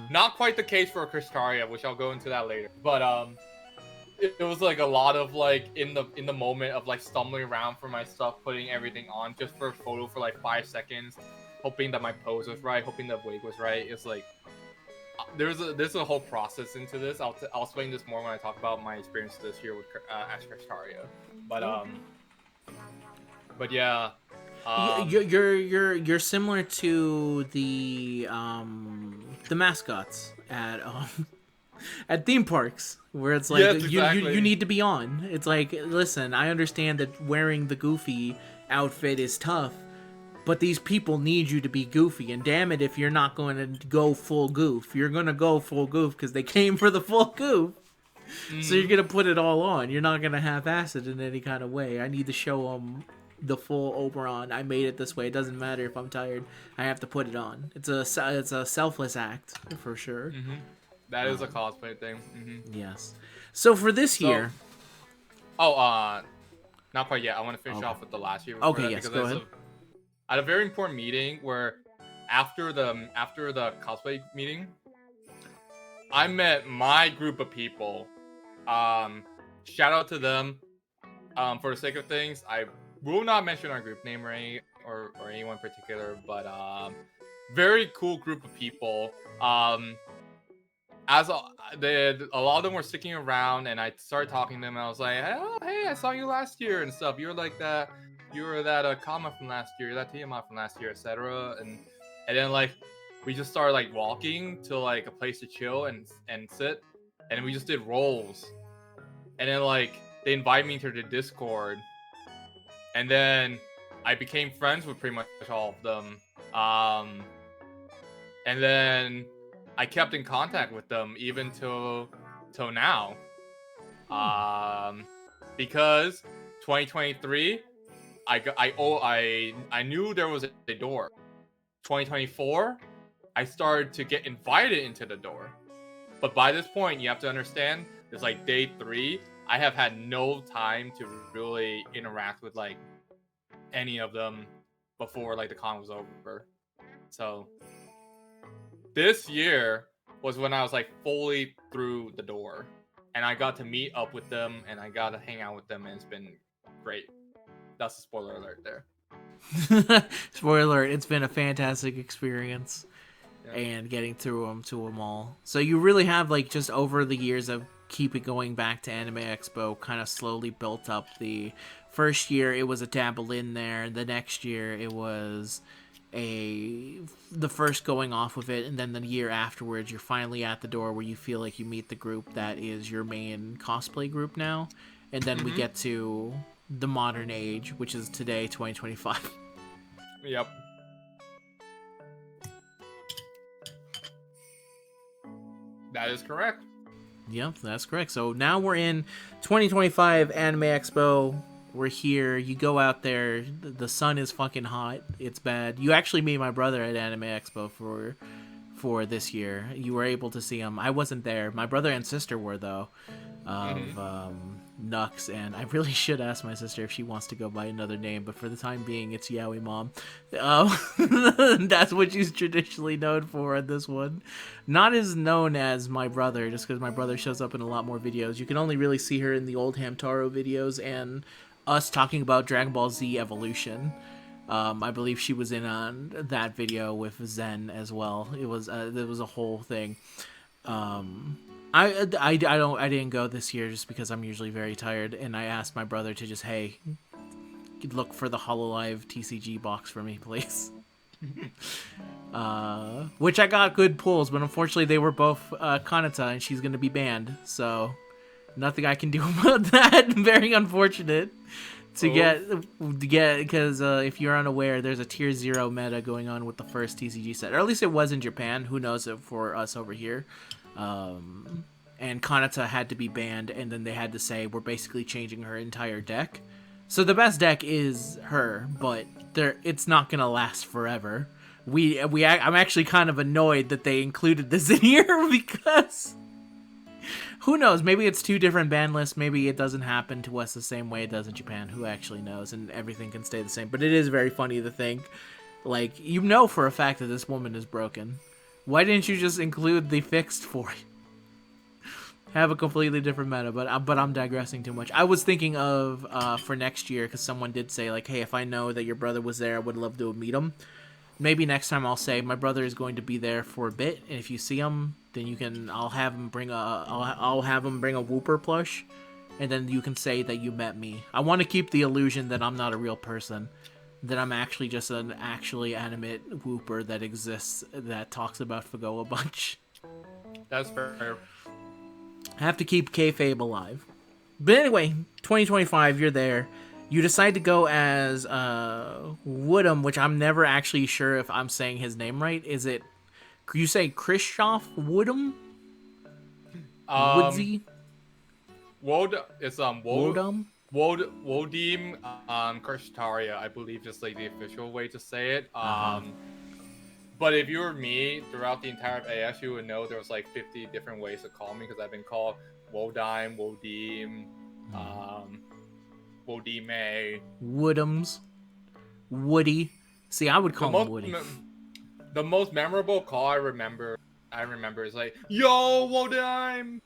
Not quite the case for Kristaria, which I'll go into that later. But it was like a lot of like in the moment of like stumbling around for my stuff, putting everything on just for a photo for like 5 seconds, hoping that my pose was right, hoping the wig was right. It's like there's a whole process into this. I'll explain this more when I talk about my experience this year with Ash Kristaria. But yeah. You're similar to the mascots at theme parks where it's like Yes, exactly. you need to be on. It's like, listen, I understand that wearing the Goofy outfit is tough, but these people need you to be goofy, and damn it if you're not going to go full goof. You're going to go full goof because they came for the full goof. So you're gonna put it all on. You're not gonna half-ass it in any kind of way. I need to show them the full Oberon. I made it this way. It doesn't matter if I'm tired. I have to put it on. It's a selfless act for sure. That is a cosplay thing. Yes. So for this year. Oh, not quite yet. I want to finish off with the last year. Okay. Yes. Go ahead. At a very important meeting where after the cosplay meeting, I met my group of people. Shout out to them. For the sake of things, I will not mention our group name or anyone in particular, but very cool group of people. As a lot of them were sticking around, and I started talking to them, and I was like, "Oh, hey, I saw you last year and stuff. You were that Kamen from last year, that Tiamat from last year, etc." And then like we just started like walking to like a place to chill and sit, and we just did rolls. And then like they invited me to the Discord, and then I became friends with pretty much all of them. And then I kept in contact with them even till now. Because 2023, I knew there was a door. 2024, I started to get invited into the door. But by this point, you have to understand, it's like day 3. I have had no time to really interact with like any of them before like the con was over. So this year was when I was like fully through the door, and I got to meet up with them, and I got to hang out with them, and it's been great. That's a spoiler alert there. Spoiler alert, it's been a fantastic experience. Yeah. And getting through them all. So you really have like just over the years of keep it going back to Anime Expo, kind of slowly built up. The first year it was a dabble in there. The next year it was the first going off of it, and then the year afterwards you're finally at the door where you feel like you meet the group that is your main cosplay group now. And then we get to the modern age, which is today, 2025. Yep. That is correct. Yep, that's correct. So now we're in 2025 Anime Expo. We're here. You go out there. The sun is fucking hot. It's bad. You actually meet my brother at Anime Expo for this year. You were able to see him. I wasn't there. My brother and sister were though. Nux, and I really should ask my sister if she wants to go by another name, but for the time being, it's Yaoi Mom. That's what she's traditionally known for on this one. Not as known as my brother, just because my brother shows up in a lot more videos. You can only really see her in the old Hamtaro videos and us talking about Dragon Ball Z Evolution. I believe she was in on that video with Zen as well. It was a whole thing. I didn't go this year just because I'm usually very tired, and I asked my brother to just, hey, look for the Hololive TCG box for me, please. Which I got good pulls, but unfortunately they were both Kanata, and she's gonna be banned, so nothing I can do about that. Very unfortunate to get because if you're unaware, there's a tier 0 meta going on with the first TCG set, or at least it was in Japan. Who knows it for us over here. And Kanata had to be banned, and then they had to say we're basically changing her entire deck. So the best deck is her, but it's not gonna last forever. I'm actually kind of annoyed that they included this in here because who knows? Maybe it's 2 different ban lists. Maybe it doesn't happen to us the same way it does in Japan. Who actually knows? And everything can stay the same. But it is very funny to think, like, you know for a fact that this woman is broken. Why didn't you just include the fixed for it? Have a completely different meta, but I'm digressing too much. I was thinking of for next year, because someone did say, like, hey, if I know that your brother was there, I would love to meet him. Maybe next time I'll say my brother is going to be there for a bit, and if you see him, then I'll have him bring a Whooper plush, and then you can say that you met me. I want to keep the illusion that I'm not a real person, that I'm actually just an actually animate Whooper that exists that talks about FGO a bunch. That's fair. I have to keep kayfabe alive. But anyway, 2025, you're there. You decide to go as Woodham, which I'm never actually sure if I'm saying his name right. Is it, you say Krishoff Woodham? Woodsy? It's Woodham? Wodim Krishtaria, I believe, just like the official way to say it. But if you were me, throughout the entire AS, you would know there was like 50 different ways to call me, because I've been called Wodime, Wodim, Wodime, Woodhams, Woody. See, I would call him Woody. The most memorable call I remember is like, "Yo, Wodime."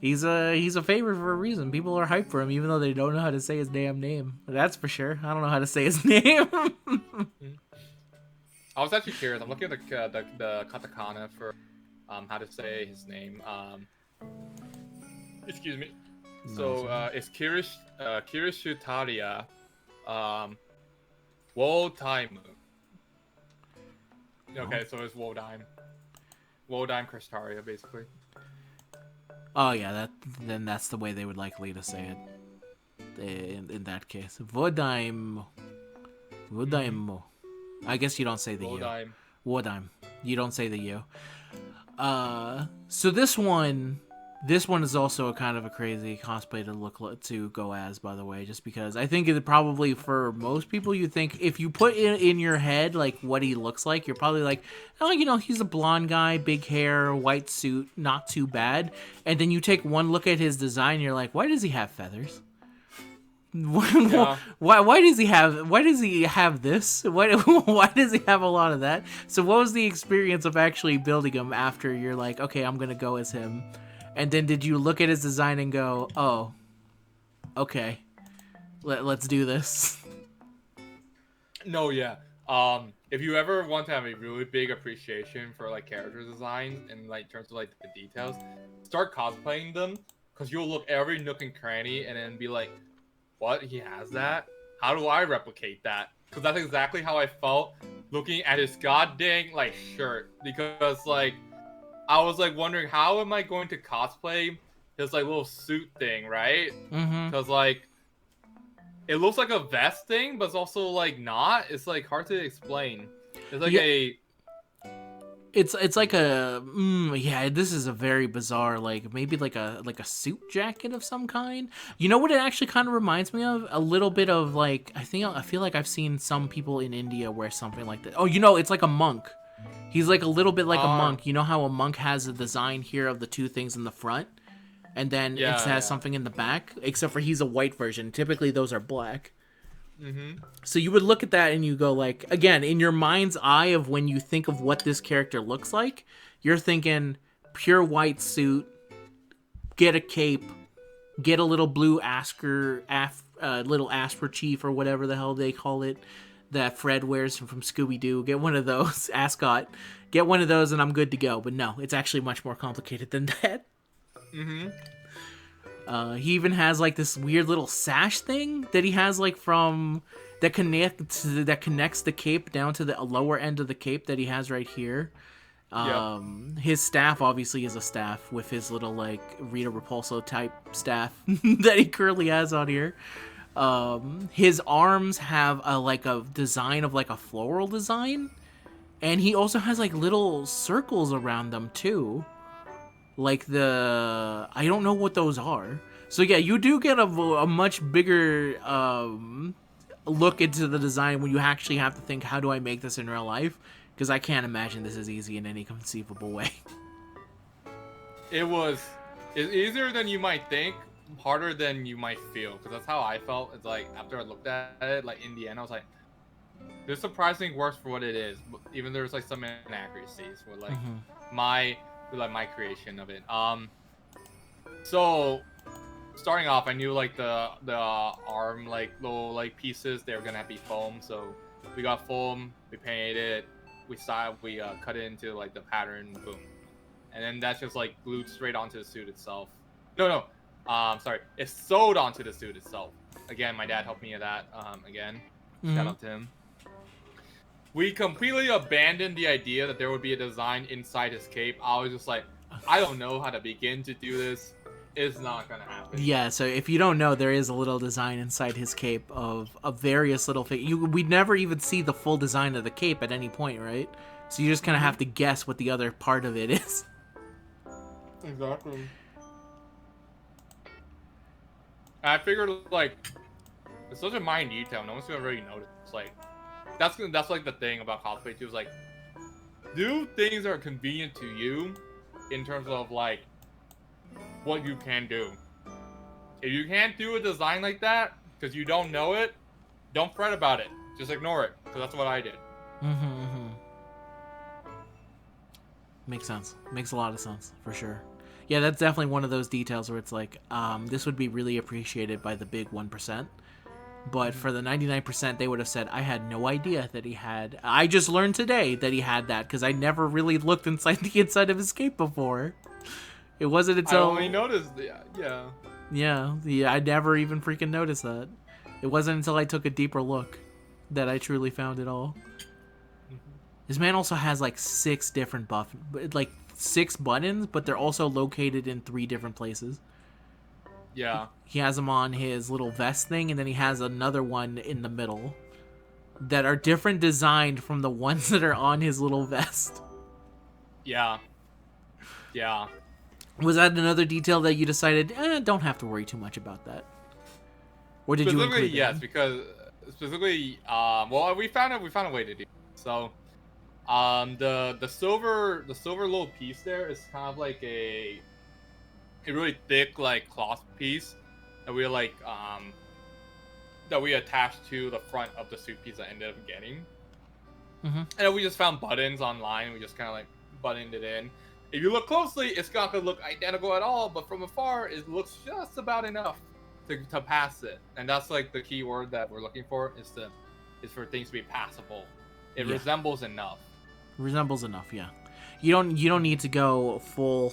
He's a favorite for a reason. People are hyped for him, even though they don't know how to say his damn name. That's for sure. I don't know how to say his name. I was actually curious. I'm looking at the katakana for how to say his name. Excuse me. So it's Kirishutaria Wodime. Okay, so it's Wodime Kristaria, basically. Oh yeah, that's the way they would likely to say it. In that case, Wodime. I guess you don't say the Wodime. U. Wodime. You don't say the U. So this one is also a kind of a crazy cosplay to go as, by the way, just because I think it probably for most people, you think if you put in your head like what he looks like, you're probably like, oh, he's a blonde guy, big hair, white suit, not too bad. And then you take one look at his design, you're like, why does he have feathers? Yeah. Why does he have this? Why does he have a lot of that? So what was the experience of actually building him after you're like, okay, I'm gonna go as him? And then did you look at his design and go, oh, okay, let's do this? No, yeah. If you ever want to have a really big appreciation for like character designs and like terms of like the details, start cosplaying them, because you'll look every nook and cranny and then be like, what? He has that? How do I replicate that? Because that's exactly how I felt looking at his goddamn like shirt, because like I was like wondering, how am I going to cosplay his like little suit thing, right? Because like it looks like a vest thing, but it's also like not. It's like hard to explain. It's like It's like a this is a very bizarre, like maybe like a suit jacket of some kind. You know what it actually kind of reminds me of? A little bit of like I feel like I've seen some people in India wear something like that. Oh, it's like a monk. He's like a little bit like a monk. You know how a monk has a design here of the two things in the front, and then it has something in the back. Except for he's a white version. Typically those are black. So you would look at that and you go like, again, in your mind's eye of when you think of what this character looks like, you're thinking pure white suit, get a cape, Get a little blue little Asper Chief or whatever the hell they call it that Fred wears from Scooby Doo. Get one of those, ascot. Get one of those, and I'm good to go. But no, it's actually much more complicated than that. Mm-hmm. He even has like this weird little sash thing that he has like from that connects the cape down to the lower end of the cape that he has right here. His staff obviously is a staff with his little like Rita Repulso type staff that he currently has on here. His arms have a design of like a floral design, and he also has like little circles around them too. Like I don't know what those are. So yeah, you do get a much bigger look into the design when you actually have to think, how do I make this in real life? Because I can't imagine this is easy in any conceivable way. It's easier than you might think, harder than you might feel. Because that's how I felt. It's like after I looked at it, like in the end, I was like, this surprisingly works for what it is. Even there's like some inaccuracies with like my creation of it. So starting off, I knew like the arm like little like pieces, they were gonna be foam. So we got foam, we painted it, we cut it into like the pattern, boom, and then that's just like glued straight onto the suit itself. No, sorry, it's sewed onto the suit itself. Again, my dad helped me with that. Again, shout out to him. We completely abandoned the idea that there would be a design inside his cape. I was just like, I don't know how to begin to do this. It's not gonna happen. Yeah, so if you don't know, there is a little design inside his cape of various little things. We'd never even see the full design of the cape at any point, right? So you just kind of have to guess what the other part of it is. Exactly. I figured, like, it's such a minor detail. No one's gonna really notice. Like, that's like the thing about cosplay too. Is like, do things that are convenient to you, in terms of like what you can do. If you can't do a design like that because you don't know it, don't fret about it. Just ignore it. Because that's what I did. Makes sense. Makes a lot of sense, for sure. Yeah, that's definitely one of those details where it's like, this would be really appreciated by the big 1%. But for the 99%, they would have said, I had no idea that he had... I just learned today that he had that, because I never really looked inside the inside of his cape before. It wasn't until... I only noticed, yeah. Yeah, I never even freaking noticed that. It wasn't until I took a deeper look that I truly found it all. This man also has like 6 different like 6 buttons, but they're also located in 3 different places. Yeah. He has them on his little vest thing, and then he has another one in the middle that are different designed from the ones that are on his little vest. Yeah. Yeah. Was that another detail that you decided, don't have to worry too much about that? Or did you include yes, because specifically, well, we found a way to do it. So, the silver little piece there is kind of like a really thick like cloth piece that we like that we attached to the front of the suit piece I ended up getting. And we just found buttons online. We just kind of like buttoned it in. If you look closely, it's not gonna look identical at all, but from afar, it looks just about enough to pass it. And that's like the key word that we're looking for is for things to be passable. It resembles enough. Resembles enough, yeah. You don't need to go full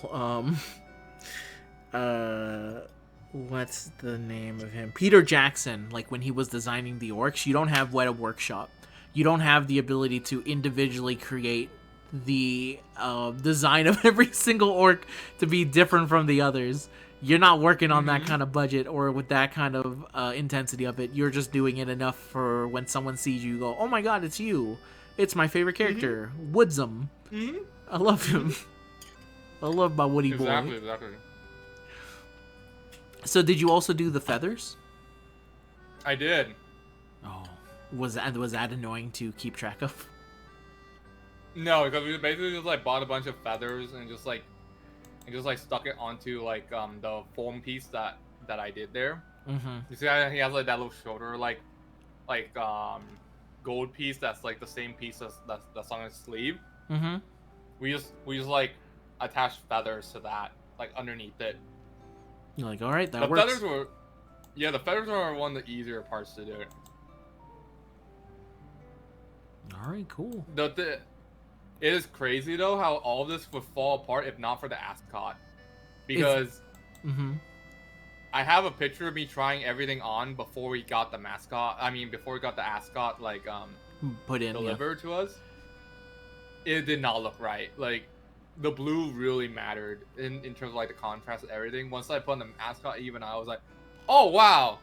what's the name of him? Peter Jackson, like when he was designing the orcs. You don't have Weta Workshop. You don't have the ability to individually create the design of every single orc to be different from the others. You're not working on that kind of budget or with that kind of intensity of it. You're just doing it enough for when someone sees you, go, oh my god, it's you. It's my favorite character, Woodsum. I love him. I love my Woody boy. Exactly. So did you also do the feathers? I did. Oh, was that annoying to keep track of? No, because we basically just like bought a bunch of feathers and just like stuck it onto like the foam piece that I did there. You see how he has like that little shoulder like gold piece that's like the same piece that's on his sleeve. We just like attached feathers to that like underneath it. You're like, all right, that The works. feathers were, yeah, the feathers are one of the easier parts to do. All right, cool. It is crazy though how all this would fall apart if not for the ascot, If because mm-hmm. I have a picture of me trying everything on before we got the mascot. I mean, before we got the ascot like put in delivered to us. It did not look right. Like the blue really mattered in terms of like the contrast and everything. Once I put on the mascot, even I was like, oh wow,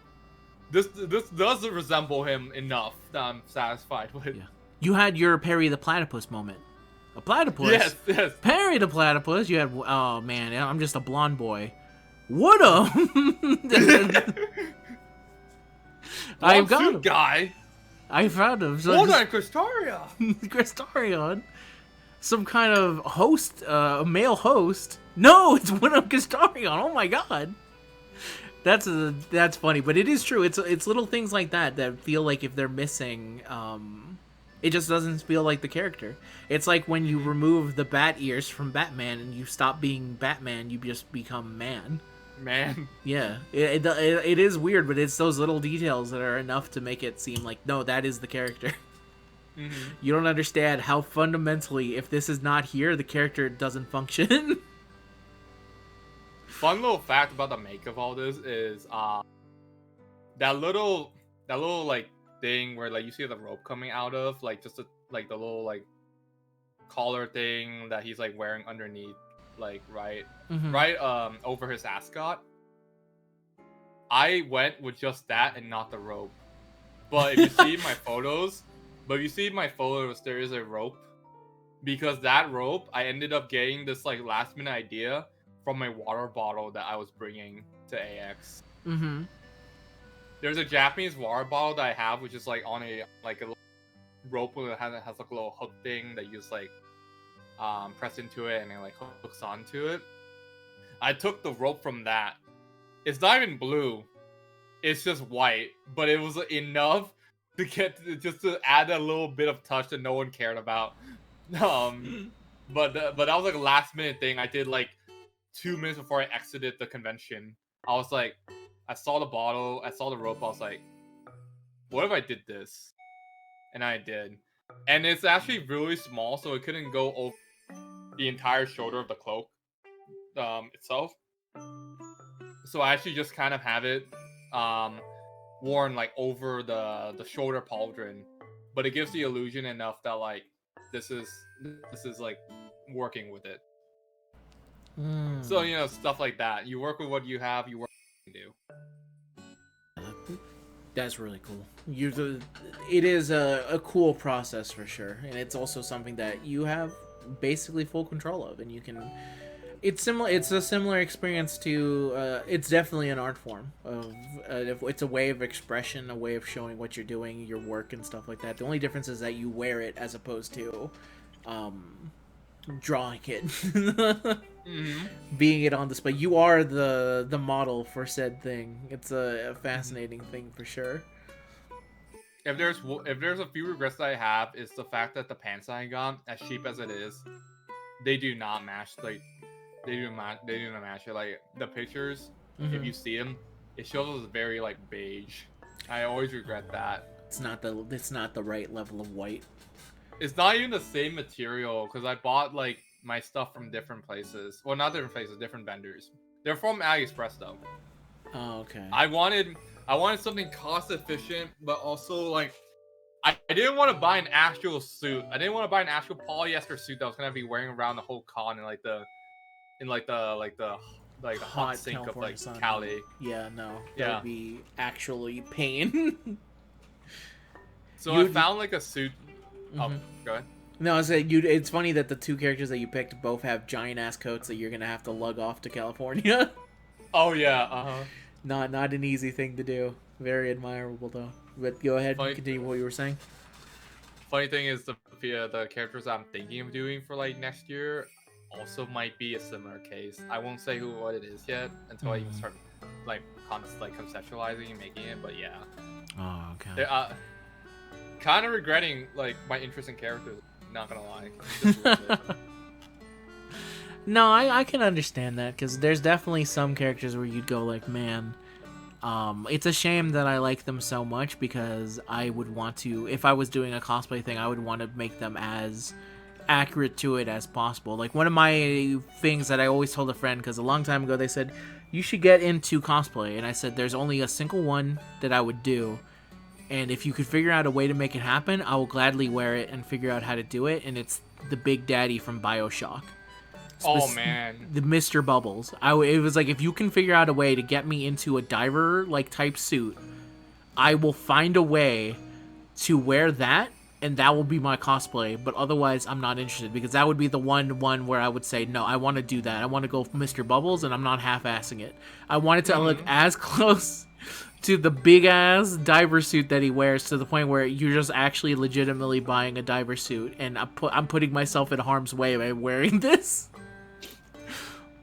this does resemble him enough that I'm satisfied with. Yeah. You had your Perry the Platypus moment. A platypus? Yes, yes. Perry the Platypus? You had, oh man, I'm just a blonde boy. What up? I've got him. Guy. I found him. So hold on, Cristaria. Crystarion. Some kind of host, male host. No, it's one of Crystarion. Oh my god. That's funny, but it is true. It's little things like that that feel like if they're missing, it just doesn't feel like the character. It's like when you remove the bat ears from Batman and you stop being Batman, you just become man. Man. Yeah, it is weird, but it's those little details that are enough to make it seem like, no, that is the character. Mm-hmm. You don't understand how fundamentally, if this is not here, the character doesn't function. Fun little fact about the make of all this is that little like thing where like you see the rope coming out of, like just like the little like collar thing that he's like wearing underneath, like right over his ascot. I went with just that and not the rope. But if you see my photos, there is a rope, because that rope I ended up getting this like last minute idea from my water bottle that I was bringing to AX. Mm-hmm. There's a Japanese water bottle that I have, which is like on a little rope that has like a little hook thing that you just like press into it and it like hooks onto it. I took the rope from that. It's not even blue. It's just white, but it was enough to just to add a little bit of touch that no one cared about. But that was like a last minute thing I did like 2 minutes before I exited the convention. I was like, I saw the bottle, I saw the rope, I was like, what if I did this? And I did. And it's actually really small, so it couldn't go over the entire shoulder of the cloak itself. So I actually just kind of have it worn like over the shoulder pauldron, but it gives the illusion enough that like this is like working with it. So you know, stuff like that. You work with what you have. You work with what you do. That's really cool. It is a cool process for sure, and it's also something that you have basically full control of, and you can. It's similar. It's a similar experience to. It's definitely an art form of. It's a way of expression, a way of showing what you're doing, your work, and stuff like that. The only difference is that you wear it as opposed to, drawing it, being it on display. You are the model for said thing. It's a fascinating thing for sure. If there's a few regrets that I have, is the fact that the pants I got, as cheap as it is, they do not match. Like they do not match it. Like the pictures, if you see them, it shows us very like beige. I always regret that. It's not the right level of white. It's not even the same material, because I bought like my stuff from different places. Well, not different places, different vendors. They're from AliExpress though. Oh, okay. I wanted something cost efficient, but also like I didn't want to buy an actual suit. I didn't want to buy an actual polyester suit that I was gonna be wearing around the whole con in the hot sink California of like sun. Cali. Yeah, no. That would be actually pain. So I found like a suit. Oh, go ahead. No, I was saying, it's funny that the two characters that you picked both have giant ass coats that you're gonna have to lug off to California. Oh yeah, Not an easy thing to do. Very admirable though. But go ahead and continue what you were saying. Funny thing is the characters I'm thinking of doing for like next year also might be a similar case. I won't say what it is yet until I even start like conceptualizing and making it. But yeah. Oh, okay. Kind of regretting like my interest in characters. Not gonna lie. No, I can understand that because there's definitely some characters where you'd go like, man, it's a shame that I like them so much because I would want to, if I was doing a cosplay thing, I would want to make them as accurate to it as possible. Like one of my things that I always told a friend, because a long time ago they said you should get into cosplay, and I said there's only a single one that I would do, and if you could figure out a way to make it happen, I will gladly wear it and figure out how to do it. And it's the Big Daddy from BioShock. Oh man. The Mr. Bubbles. It was like, if you can figure out a way to get me into a diver like type suit, I will find a way to wear that, and that will be my cosplay. But otherwise, I'm not interested, because that would be the one where I would say, no, I want to do that. I want to go Mr. Bubbles, and I'm not half-assing it. I want it to look as close to the big-ass diver suit that he wears, to the point where you're just actually legitimately buying a diver suit, and I'm putting myself in harm's way by wearing this.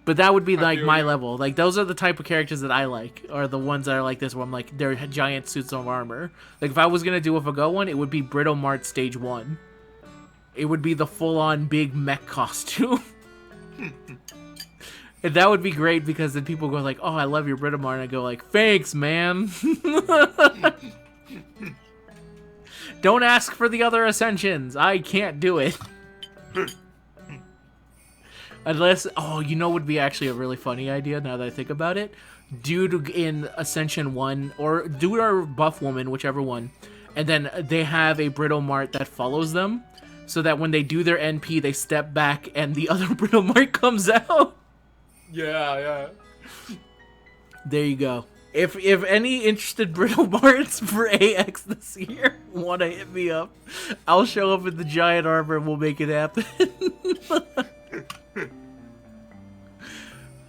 But that would be like my level. Like, those are the type of characters that I like, are the ones that are like this, where I'm like, they're giant suits of armor. Like, if I was gonna do a FGO one, it would be Brittle Mart Stage 1. It would be the full-on big mech costume. And that would be great, because then people go like, oh, I love your Brittle Mart, and I go like, thanks, man. Don't ask for the other Ascensions. I can't do it. Unless, oh, you know what would be actually a really funny idea now that I think about it? Dude in Ascension 1, or Dude or Buff Woman, whichever one, and then they have a Brittle Mart that follows them, so that when they do their NP, they step back and the other Brittle Mart comes out. Yeah. There you go. If any interested Brittle Marts for AX this year want to hit me up, I'll show up in the giant armor and we'll make it happen.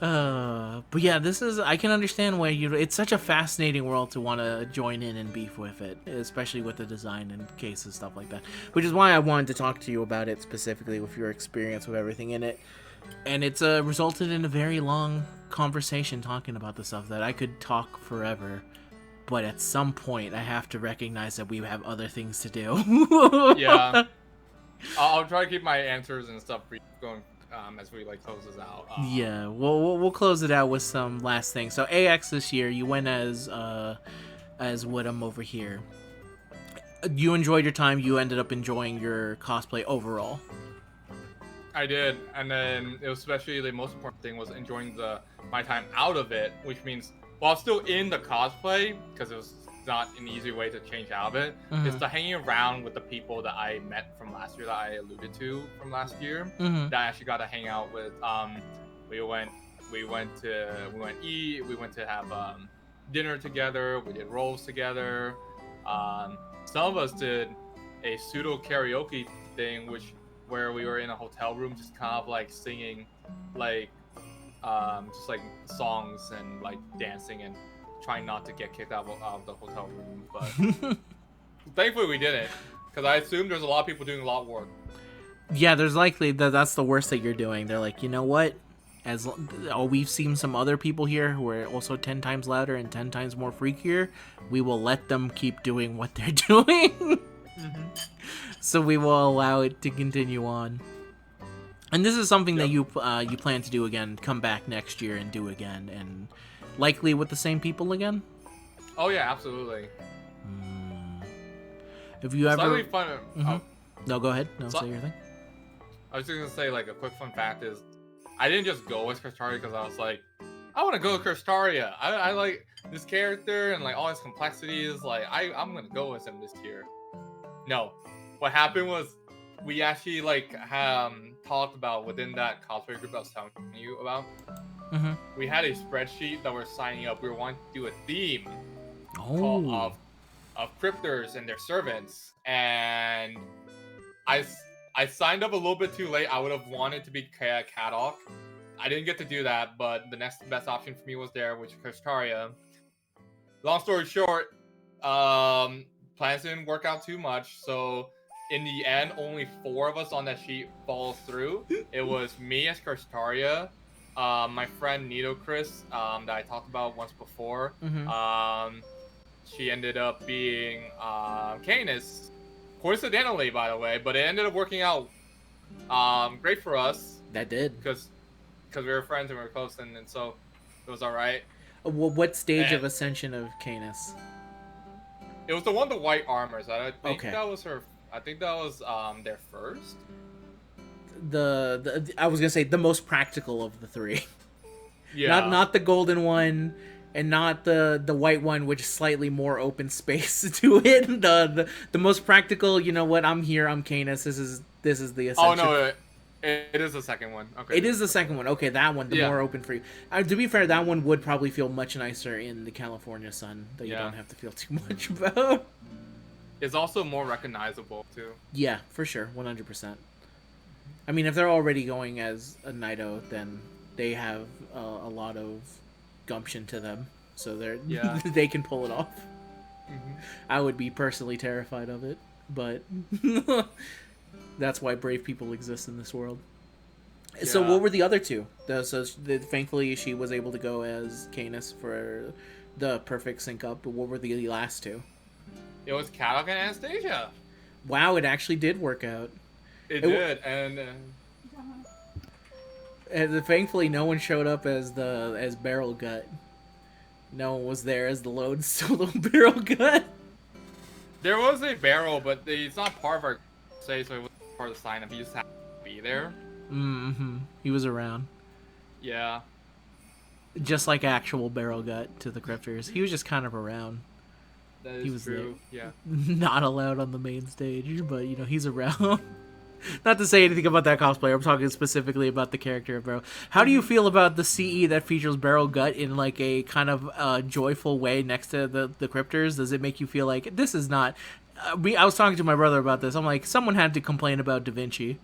But yeah, I can understand why it's such a fascinating world to want to join in and beef with it, especially with the design and case and stuff like that, which is why I wanted to talk to you about it specifically, with your experience with everything in it. And it's resulted in a very long conversation talking about the stuff that I could talk forever, but at some point I have to recognize that we have other things to do. Yeah. I'll try to keep my answers and stuff going as we like close this out. Yeah, we'll close it out with some last things. So AX this year, you went as Woodham over here. You enjoyed your time. You ended up enjoying your cosplay overall. I did, and then it was especially the most important thing was enjoying my time out of it, which means while still in the cosplay, because it was not an easy way to change out of it, is the hanging around with the people that I met from last year that I alluded to from last year, that I actually got to hang out with. We went to have dinner together. We did roles together. Some of us did a pseudo karaoke thing, where we were in a hotel room just kind of like singing like just like songs and like dancing and trying not to get kicked out of the hotel room. But thankfully we didn't, because I assume there's a lot of people doing a lot of work. Yeah, there's likely that's the worst that you're doing. They're like, you know what, we've seen some other people here who are also 10 times louder and 10 times more freakier, we will let them keep doing what they're doing. So we will allow it to continue on. And this is something that you plan to do again, come back next year and do again, and likely with the same people again? Oh yeah, absolutely. Have you ever... Fun. No, go ahead. No, say your thing. I was just gonna say, like, a quick fun fact is, I didn't just go with Kristaria because I was like, I want to go with Kristaria. I like this character and like all his complexities. Like, I'm gonna go with him this year. No, what happened was we actually like talked about within that cosplay group I was telling you about. We had a spreadsheet that we're signing up. We were wanting to do a theme of cryptors and their servants, and I signed up a little bit too late. I would have wanted to be Kadok. I didn't get to do that, but the next best option for me was there, which is Kristaria. Long story short, plans didn't work out too much, so in the end, only 4 of us on that sheet falls through. It was me as Kristaria, my friend Nito Chris, that I talked about once before. She ended up being Canis, coincidentally, by the way, but it ended up working out great for us. That did. Because because we were friends and we were close, and so it was all right. What stage And of ascension of Canis? it was the one with the white armor. So I think Okay. that was her. I think that was their first. The I was gonna say the most practical of the three. Yeah. Not the golden one, and not the white one, which is slightly more open space to it. The most practical. You know what? I'm here. I'm Canis. This is the Oh ascension. no, it is the second one. Okay. It is the second one. Okay, that one, the Yeah. more open for you. To be fair, that one would probably feel much nicer in the California sun that you Yeah. don't have to feel too much about. It's also more recognizable too. Yeah, for sure, 100%. I mean, if they're already going as a Naito, then they have a lot of gumption to them, so Yeah. they can pull it off. Mm-hmm. I would be personally terrified of it, but that's why brave people exist in this world. So Yeah. what were the other two? Thankfully, she was able to go as Canis for the perfect sync up. But what were the last two? It was Kadok and Anastasia. Wow, it actually did work out. It did, and And thankfully, no one showed up as Barrel Gut. No one was there as the lone solo Barrel Gut. there was a barrel, but it's not part of our say, so it wasn't part of the sign up. He just happened to be there. Mm-hmm. He was around. Yeah. Just like actual Barrel Gut to the Cryptors. He was just kind of around. That is He was true. Yeah. Not allowed on the main stage, but, you know, he's around. Not to say anything about that cosplayer. I'm talking specifically about the character of Barrel. How do you feel about the CE that features Barrel Gut in, like, a kind of joyful way next to the Cryptors? Does it make you feel like, this is not... I was talking to my brother about this. I'm like, someone had to complain about Da Vinci.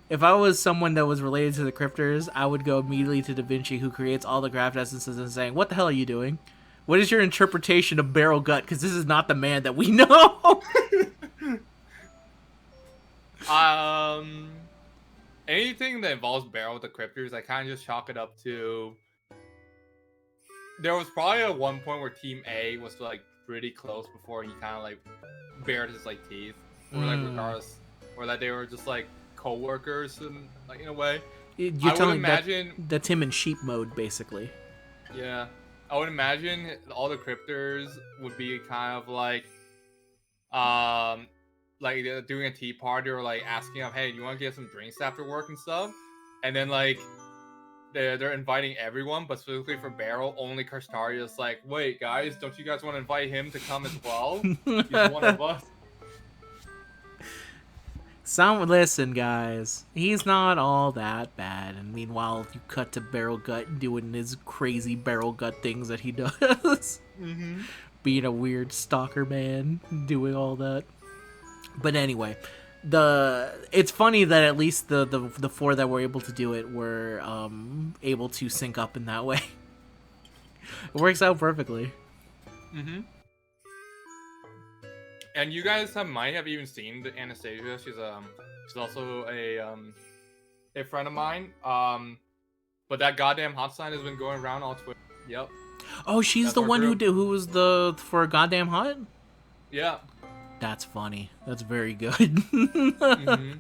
If I was someone that was related to the Cryptors, I would go immediately to Da Vinci, who creates all the craft essences, and saying, what the hell are you doing? What is your interpretation of Barrel Gut? Because this is not the man that we know. Anything that involves Barrel with the Cryptors, I kind of just chalk it up to. There was probably at one point where Team A was like pretty close before he kind of like bared his like teeth, or like regardless, or that they were just like co-workers in like in a way. You're telling imagine that's him in sheep mode, basically. Yeah, I would imagine all the Cryptors would be kind of like doing a tea party or like asking them, hey, do you want to get some drinks after work and stuff? And then like they're inviting everyone, but specifically for Barrel, only Karstaria is like, wait guys, don't you guys want to invite him to come as well? He's one of us. Listen, guys, he's not all that bad. And meanwhile, you cut to Barrel Gut doing his crazy Barrel Gut things that he does. Mm-hmm. Being a weird stalker man, doing all that. But anyway, it's funny that at least the four that were able to do it were able to sync up in that way. It works out perfectly. Mm-hmm. And you guys might have even seen the Anastasia. She's also a friend of mine. But that goddamn hot sign has been going around all Twitter. Yep. Oh, she's That's the our one group. who was the for goddamn hot. Yeah. That's funny. That's very good. Mm-hmm.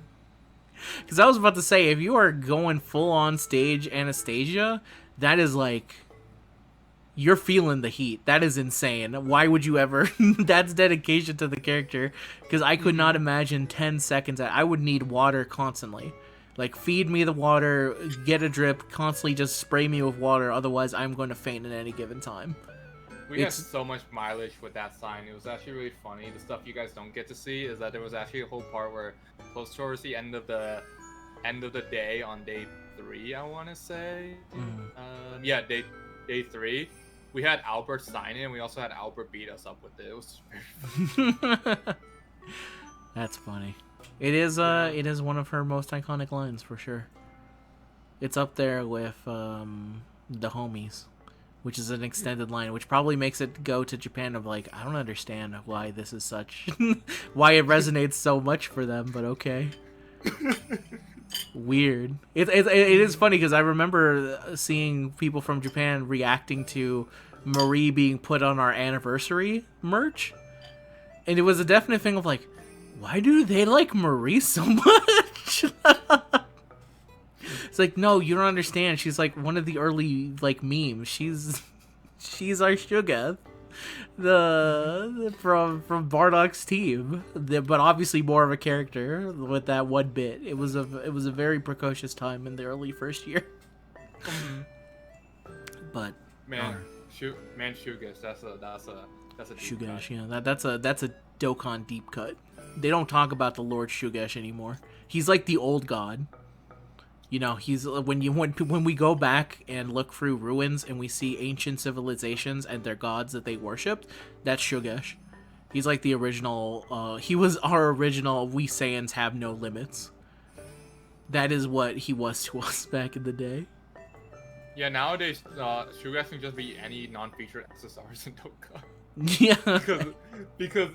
Because I was about to say, if you are going full on stage Anastasia, that is like, you're feeling the heat. That is insane. Why would you ever? That's dedication to the character. Because I could not imagine 10 seconds. I would need water constantly. Like, feed me the water, get a drip, constantly just spray me with water. Otherwise, I'm going to faint at any given time. We had so much mileage with that sign. It was actually really funny. The stuff you guys don't get to see is that there was actually a whole part where close towards the end of the day on day 3, I want to say. Yeah, day 3. We had Albert sign in, and we also had Albert beat us up with it. It was very funny. That's funny. It is it is one of her most iconic lines for sure. It's up there with the homies, which is an extended line, which probably makes it go to Japan of like, I don't understand why this is such why it resonates so much for them, but okay. Weird. It is funny because I remember seeing people from Japan reacting to Marie being put on our anniversary merch, and it was a definite thing of like, why do they like Marie so much? So like, no, you don't understand. She's like one of the early like memes. She's our Shugeth, the from Bardock's team, but obviously more of a character with that one bit. It was a very precocious time in the early first year. Mhm. But Man, Shugas, that's a deep cut. Shugesh, yeah, that's a Dokkan deep cut. They don't talk about the Lord Shugesh anymore. He's like the old god. He's when we go back and look through ruins and we see ancient civilizations and their gods that they worshipped. That's Shugesh. He's like the original. He was our original. We Saiyans have no limits. That is what he was to us back in the day. Yeah, nowadays, Shugas can just be any non-featured SSRs in Dokkan. Yeah. because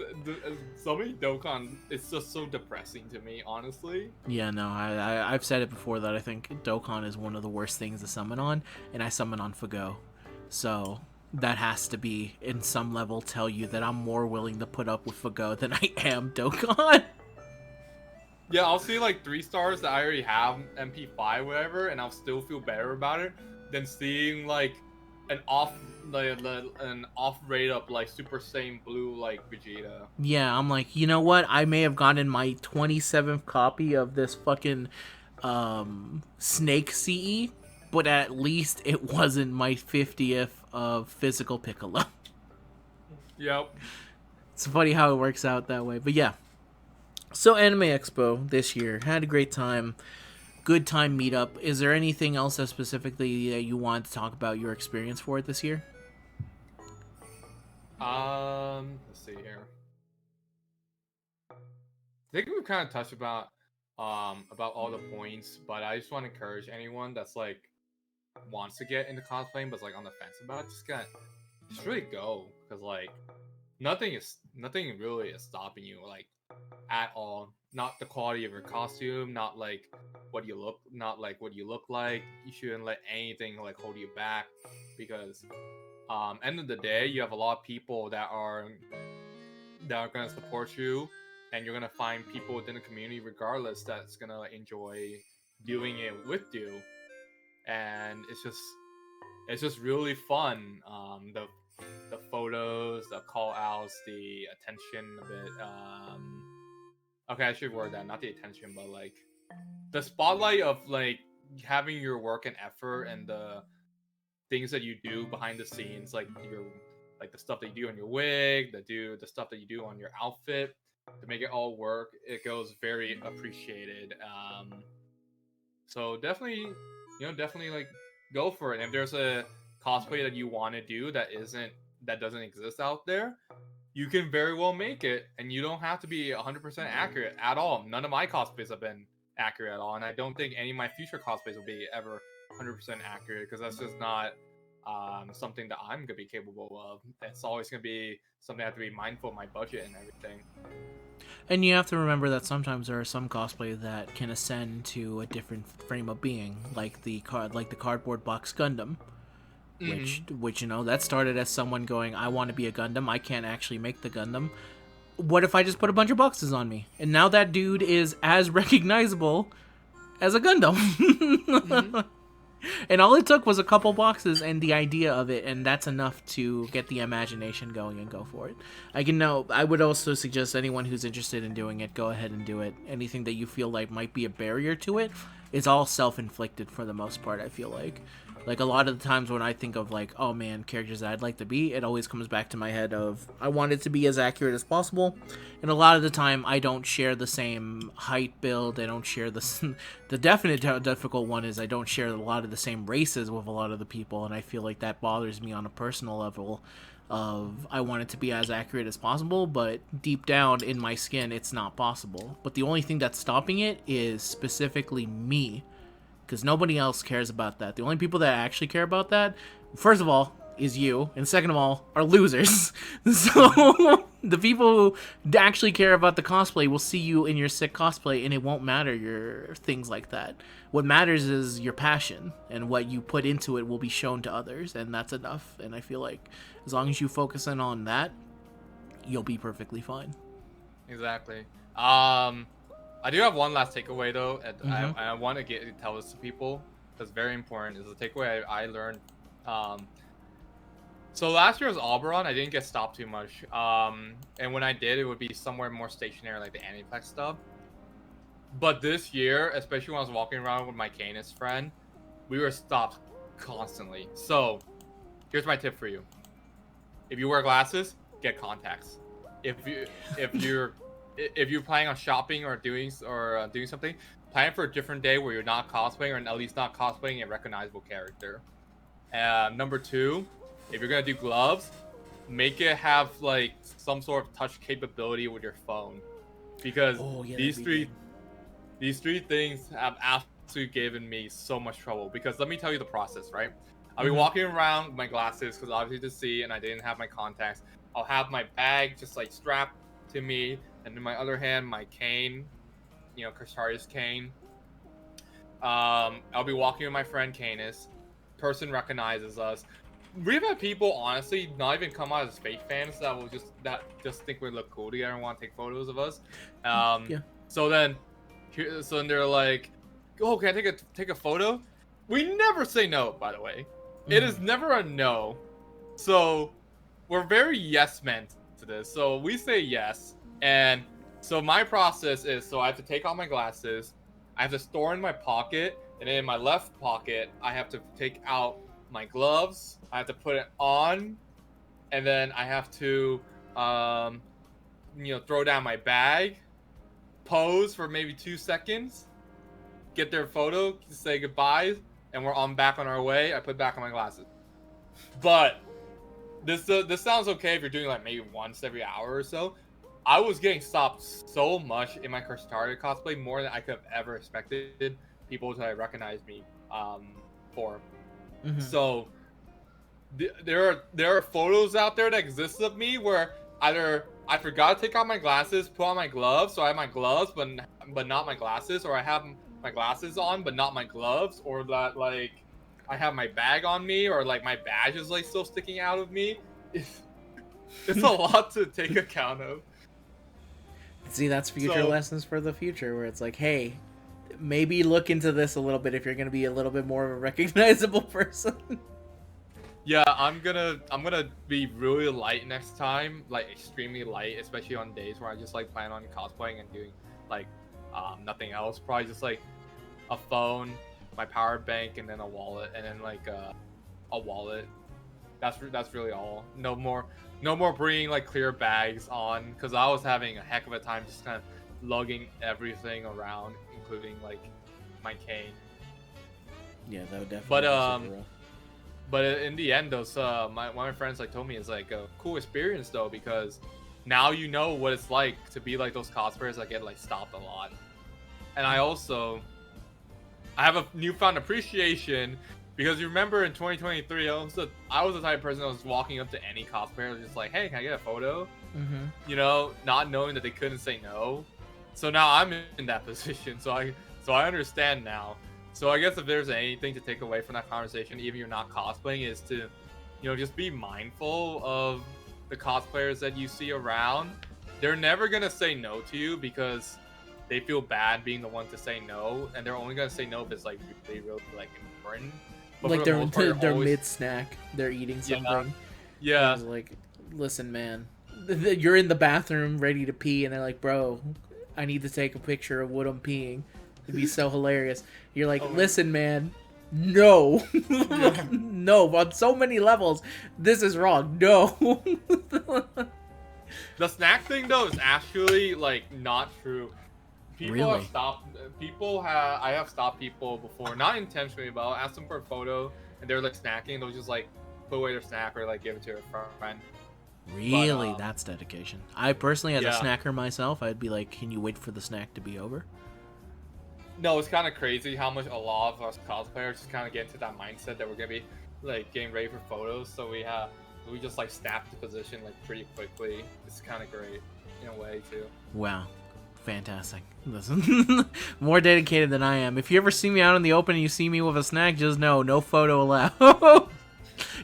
so many Dokkan, it's just so depressing to me, honestly. Yeah, no, I've said it before that I think Dokkan is one of the worst things to summon on, and I summon on FGO. So that has to be, in some level, tell you that I'm more willing to put up with FGO than I am Dokkan. Yeah, I'll see like 3 stars that I already have MP5 whatever, and I'll still feel better about it than seeing like an off rate up like Super Saiyan Blue like Vegeta. Yeah, I'm like, you know what? I may have gotten my 27th copy of this fucking Snake CE, but at least it wasn't my 50th of physical Piccolo. Yep. It's funny how it works out that way. But yeah. So Anime Expo this year. Had a great time. Good time meetup. Is there anything else that specifically that you want to talk about your experience for it this year? Let's see here. I think we've kind of touched about all the points, but I just want to encourage anyone that's like wants to get into cosplaying but's like on the fence about it, just really go, because like nothing really is stopping you like at all. Not the quality of your costume, not like what you look like. You shouldn't let anything like hold you back, because end of the day you have a lot of people that are going to support you, and you're going to find people within the community regardless that's going to enjoy doing it with you, and it's just really fun. The photos, the call outs, the attention a bit. Okay, I should word that, not the attention, but like the spotlight of like having your work and effort and the things that you do behind the scenes, like the stuff that you do on your wig, the stuff that you do on your outfit to make it all work. It goes very appreciated. So definitely like go for it. And if there's a cosplay that you want to do that doesn't exist out there, you can very well make it, and you don't have to be 100% accurate at all. None of my cosplays have been accurate at all, and I don't think any of my future cosplays will be ever 100% accurate, because that's just not something that I'm gonna be capable of. It's always gonna be something I have to be mindful of my budget and everything. And you have to remember that sometimes there are some cosplay that can ascend to a different frame of being, like the cardboard box Gundam. Which that started as someone going, I want to be a Gundam, I can't actually make the Gundam, what if I just put a bunch of boxes on me, and now that dude is as recognizable as a Gundam. And all it took was a couple boxes and the idea of it, and that's enough to get the imagination going and go for it. I would also suggest anyone who's interested in doing it, go ahead and do it. Anything that you feel like might be a barrier to it is all self-inflicted for the most part, I feel like. Like, a lot of the times when I think of, like, oh man, characters that I'd like to be, it always comes back to my head of, I want it to be as accurate as possible. And a lot of the time, I don't share the same height build, I don't share the definite difficult one is I don't share a lot of the same races with a lot of the people, and I feel like that bothers me on a personal level of, I want it to be as accurate as possible, but deep down in my skin, it's not possible. But the only thing that's stopping it is specifically me. Because nobody else cares about that. The only people that actually care about that, first of all, is you, and second of all, are losers. So the people who actually care about the cosplay will see you in your sick cosplay, and it won't matter your things like that. What matters is your passion, and what you put into it will be shown to others, and that's enough. And I feel like as long as you focus in on that, you'll be perfectly fine. Exactly. I do have one last takeaway though, and I want to tell this to people. That's very important. Is the takeaway I learned. Um, so last year was Oberon. I didn't get stopped too much. And when I did, it would be somewhere more stationary, like the Aniplex stuff. But this year, especially when I was walking around with my Canis friend, we were stopped constantly. So here's my tip for you: if you wear glasses, get contacts. If you if you're planning on shopping or doing something, plan for a different day where you're not cosplaying, or at least not cosplaying a recognizable character. Number two, if you're gonna do gloves, make it have like some sort of touch capability with your phone, because Oh yeah, these that'd be three good. these three things have absolutely given me so much trouble. Because let me tell you the process, right? I'll be walking around with my glasses because obviously to see, and I didn't have my contacts. I'll have my bag just like strapped to me, and in my other hand, my cane, Cursarius cane. I'll be walking with my friend Canis. Person recognizes us. We've had people honestly not even come out as fake fans that just think we look cool together and want to take photos of us. Yeah. So then, they're like, "Oh, can I take a photo?" We never say no, by the way. It is never a no. So we're very yes men to this. So we say yes, and so my process is, so I have to take off my glasses, I have to store in my pocket, and then in my left pocket I have to take out my gloves, I have to put it on, and then I have to throw down my bag, pose for maybe 2 seconds, get their photo, say goodbye, and we're on back on our way. I put back on my glasses. But this sounds okay if you're doing like maybe once every hour or so. I was getting stopped so much in my Cursitaria cosplay, more than I could have ever expected people to recognize me for. So there are photos out there that exist of me where either I forgot to take off my glasses, put on my gloves, so I have my gloves but not my glasses, or I have my glasses on but not my gloves, or that like I have my bag on me, or like my badge is like still sticking out of me. It's a lot to take account of. See, that's future So lessons for the future, where it's like, hey, maybe look into this a little bit if you're going to be a little bit more of a recognizable person. yeah, I'm gonna be really light next time, like extremely light, especially on days where I just like plan on cosplaying and doing like nothing else. Probably just like a phone, my power bank, and then a wallet, and then like a wallet. That's really all. No more bringing like clear bags on, because I was having a heck of a time just kind of lugging everything around, including like my cane. Yeah, that would definitely But be super rough. But in the end, those one of my friends like told me it's like a cool experience though, because now you know what it's like to be like those cosplayers that get like stopped a lot. And I have a newfound appreciation, because you remember in 2023, I was the type of person that was walking up to any cosplayer just like, "Hey, can I get a photo?" Not knowing that they couldn't say no. So now I'm in that position, so I understand now. So I guess if there's anything to take away from that conversation, even if you're not cosplaying, is to, just be mindful of the cosplayers that you see around. They're never gonna say no to you because they feel bad being the one to say no, and they're only gonna say no if it's like really like important. But Like for the most part, they're always... mid snack, they're eating something. Yeah. And it's like, listen, man, you're in the bathroom ready to pee, and they're like, bro, I need to take a picture of what I'm peeing. It'd be so hilarious. You're like, listen, man, no, no, on so many levels, this is wrong. No. The snack thing though is actually like not true. Really? I have stopped people before, not intentionally, but I'll ask them for a photo and they're like snacking. They'll just like put away their snack or like give it to a friend. Really? But, That's dedication. I personally, as a yeah. snacker myself, I'd be like, can you wait for the snack to be over? No, it's kind of crazy how much a lot of us cosplayers just kind of get into that mindset that we're gonna be like getting ready for photos. So we just like snap the position like pretty quickly. It's kind of great in a way too. Wow. Fantastic. Listen, more dedicated than I am. If you ever see me out in the open and you see me with a snack, just know, no photo allowed.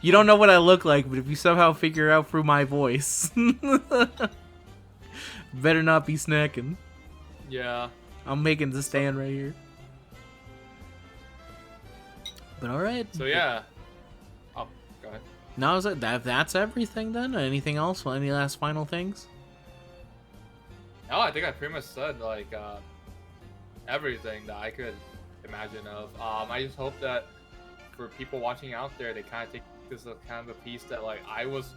You don't know what I look like, but if you somehow figure out through my voice, better not be snacking. Yeah. I'm making the stand right here. But all right. So yeah. Oh, go ahead. Now is it that's everything then? Anything else? Any last final things? No, I think I pretty much said like everything that I could imagine of. I just hope that for people watching out there, they kind of take this as kind of a piece that like I was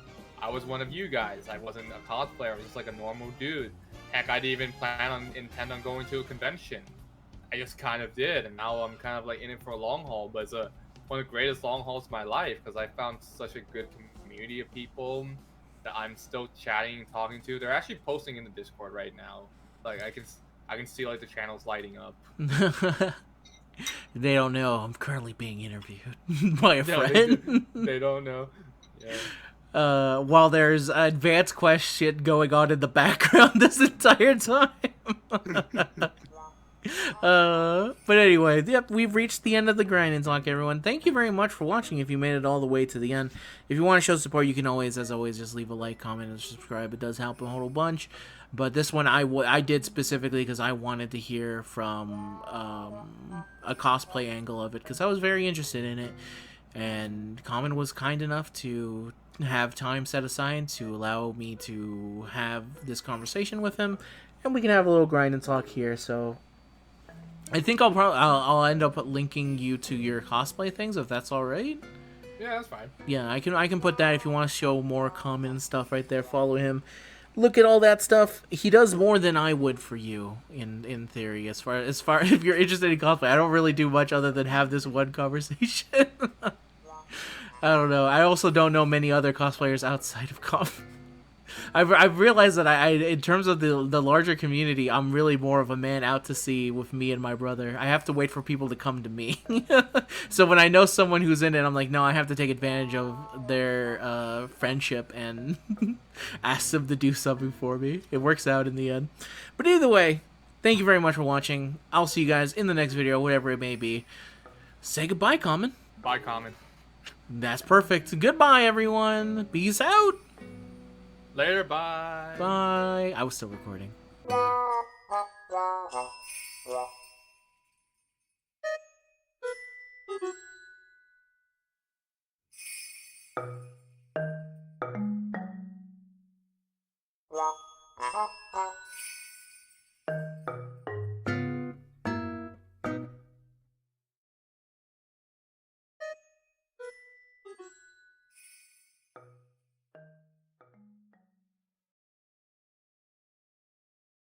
one of you guys. I wasn't a cosplayer. I was just like a normal dude. Heck, I didn't even intend on going to a convention. I just kind of did, and now I'm kind of like in it for a long haul. But it's one of the greatest long hauls of my life because I found such a good community of people that I'm still chatting and talking to. They're actually posting in the Discord right now. Like I can see like the channels lighting up. They don't know I'm currently being interviewed by a No, friend. they don't know. Yeah. While there's advanced quest shit going on in the background this entire time. But anyway, yep, we've reached the end of the grind and talk, everyone. Thank you very much for watching. If you made it all the way to the end, if you want to show support, you can always, as always, just leave a like, comment, and subscribe. It does help a whole bunch. But this one I did specifically because I wanted to hear from a cosplay angle of it because I was very interested in it. And Kamen was kind enough to have time set aside to allow me to have this conversation with him, and we can have a little grind and talk here. So I think I'll end up linking you to your cosplay things if that's all right. Yeah, that's fine. Yeah, I can put that if you want to show more Kamen and stuff right there. Follow him. Look at all that stuff. He does more than I would for you in theory. As far if you're interested in cosplay, I don't really do much other than have this one conversation. I don't know. I also don't know many other cosplayers outside of Kamen. I've realized that I in terms of the larger community, I'm really more of a man out to sea with me and my brother. I have to wait for people to come to me. So when I know someone who's in it, I'm like, no, I have to take advantage of their friendship and ask them to do something for me. It works out in the end. But either way, thank you very much for watching. I'll see you guys in the next video, whatever it may be. Say goodbye, Kamen. Bye, Kamen. That's perfect. Goodbye, everyone. Peace out. Later, bye. Bye. I was still recording.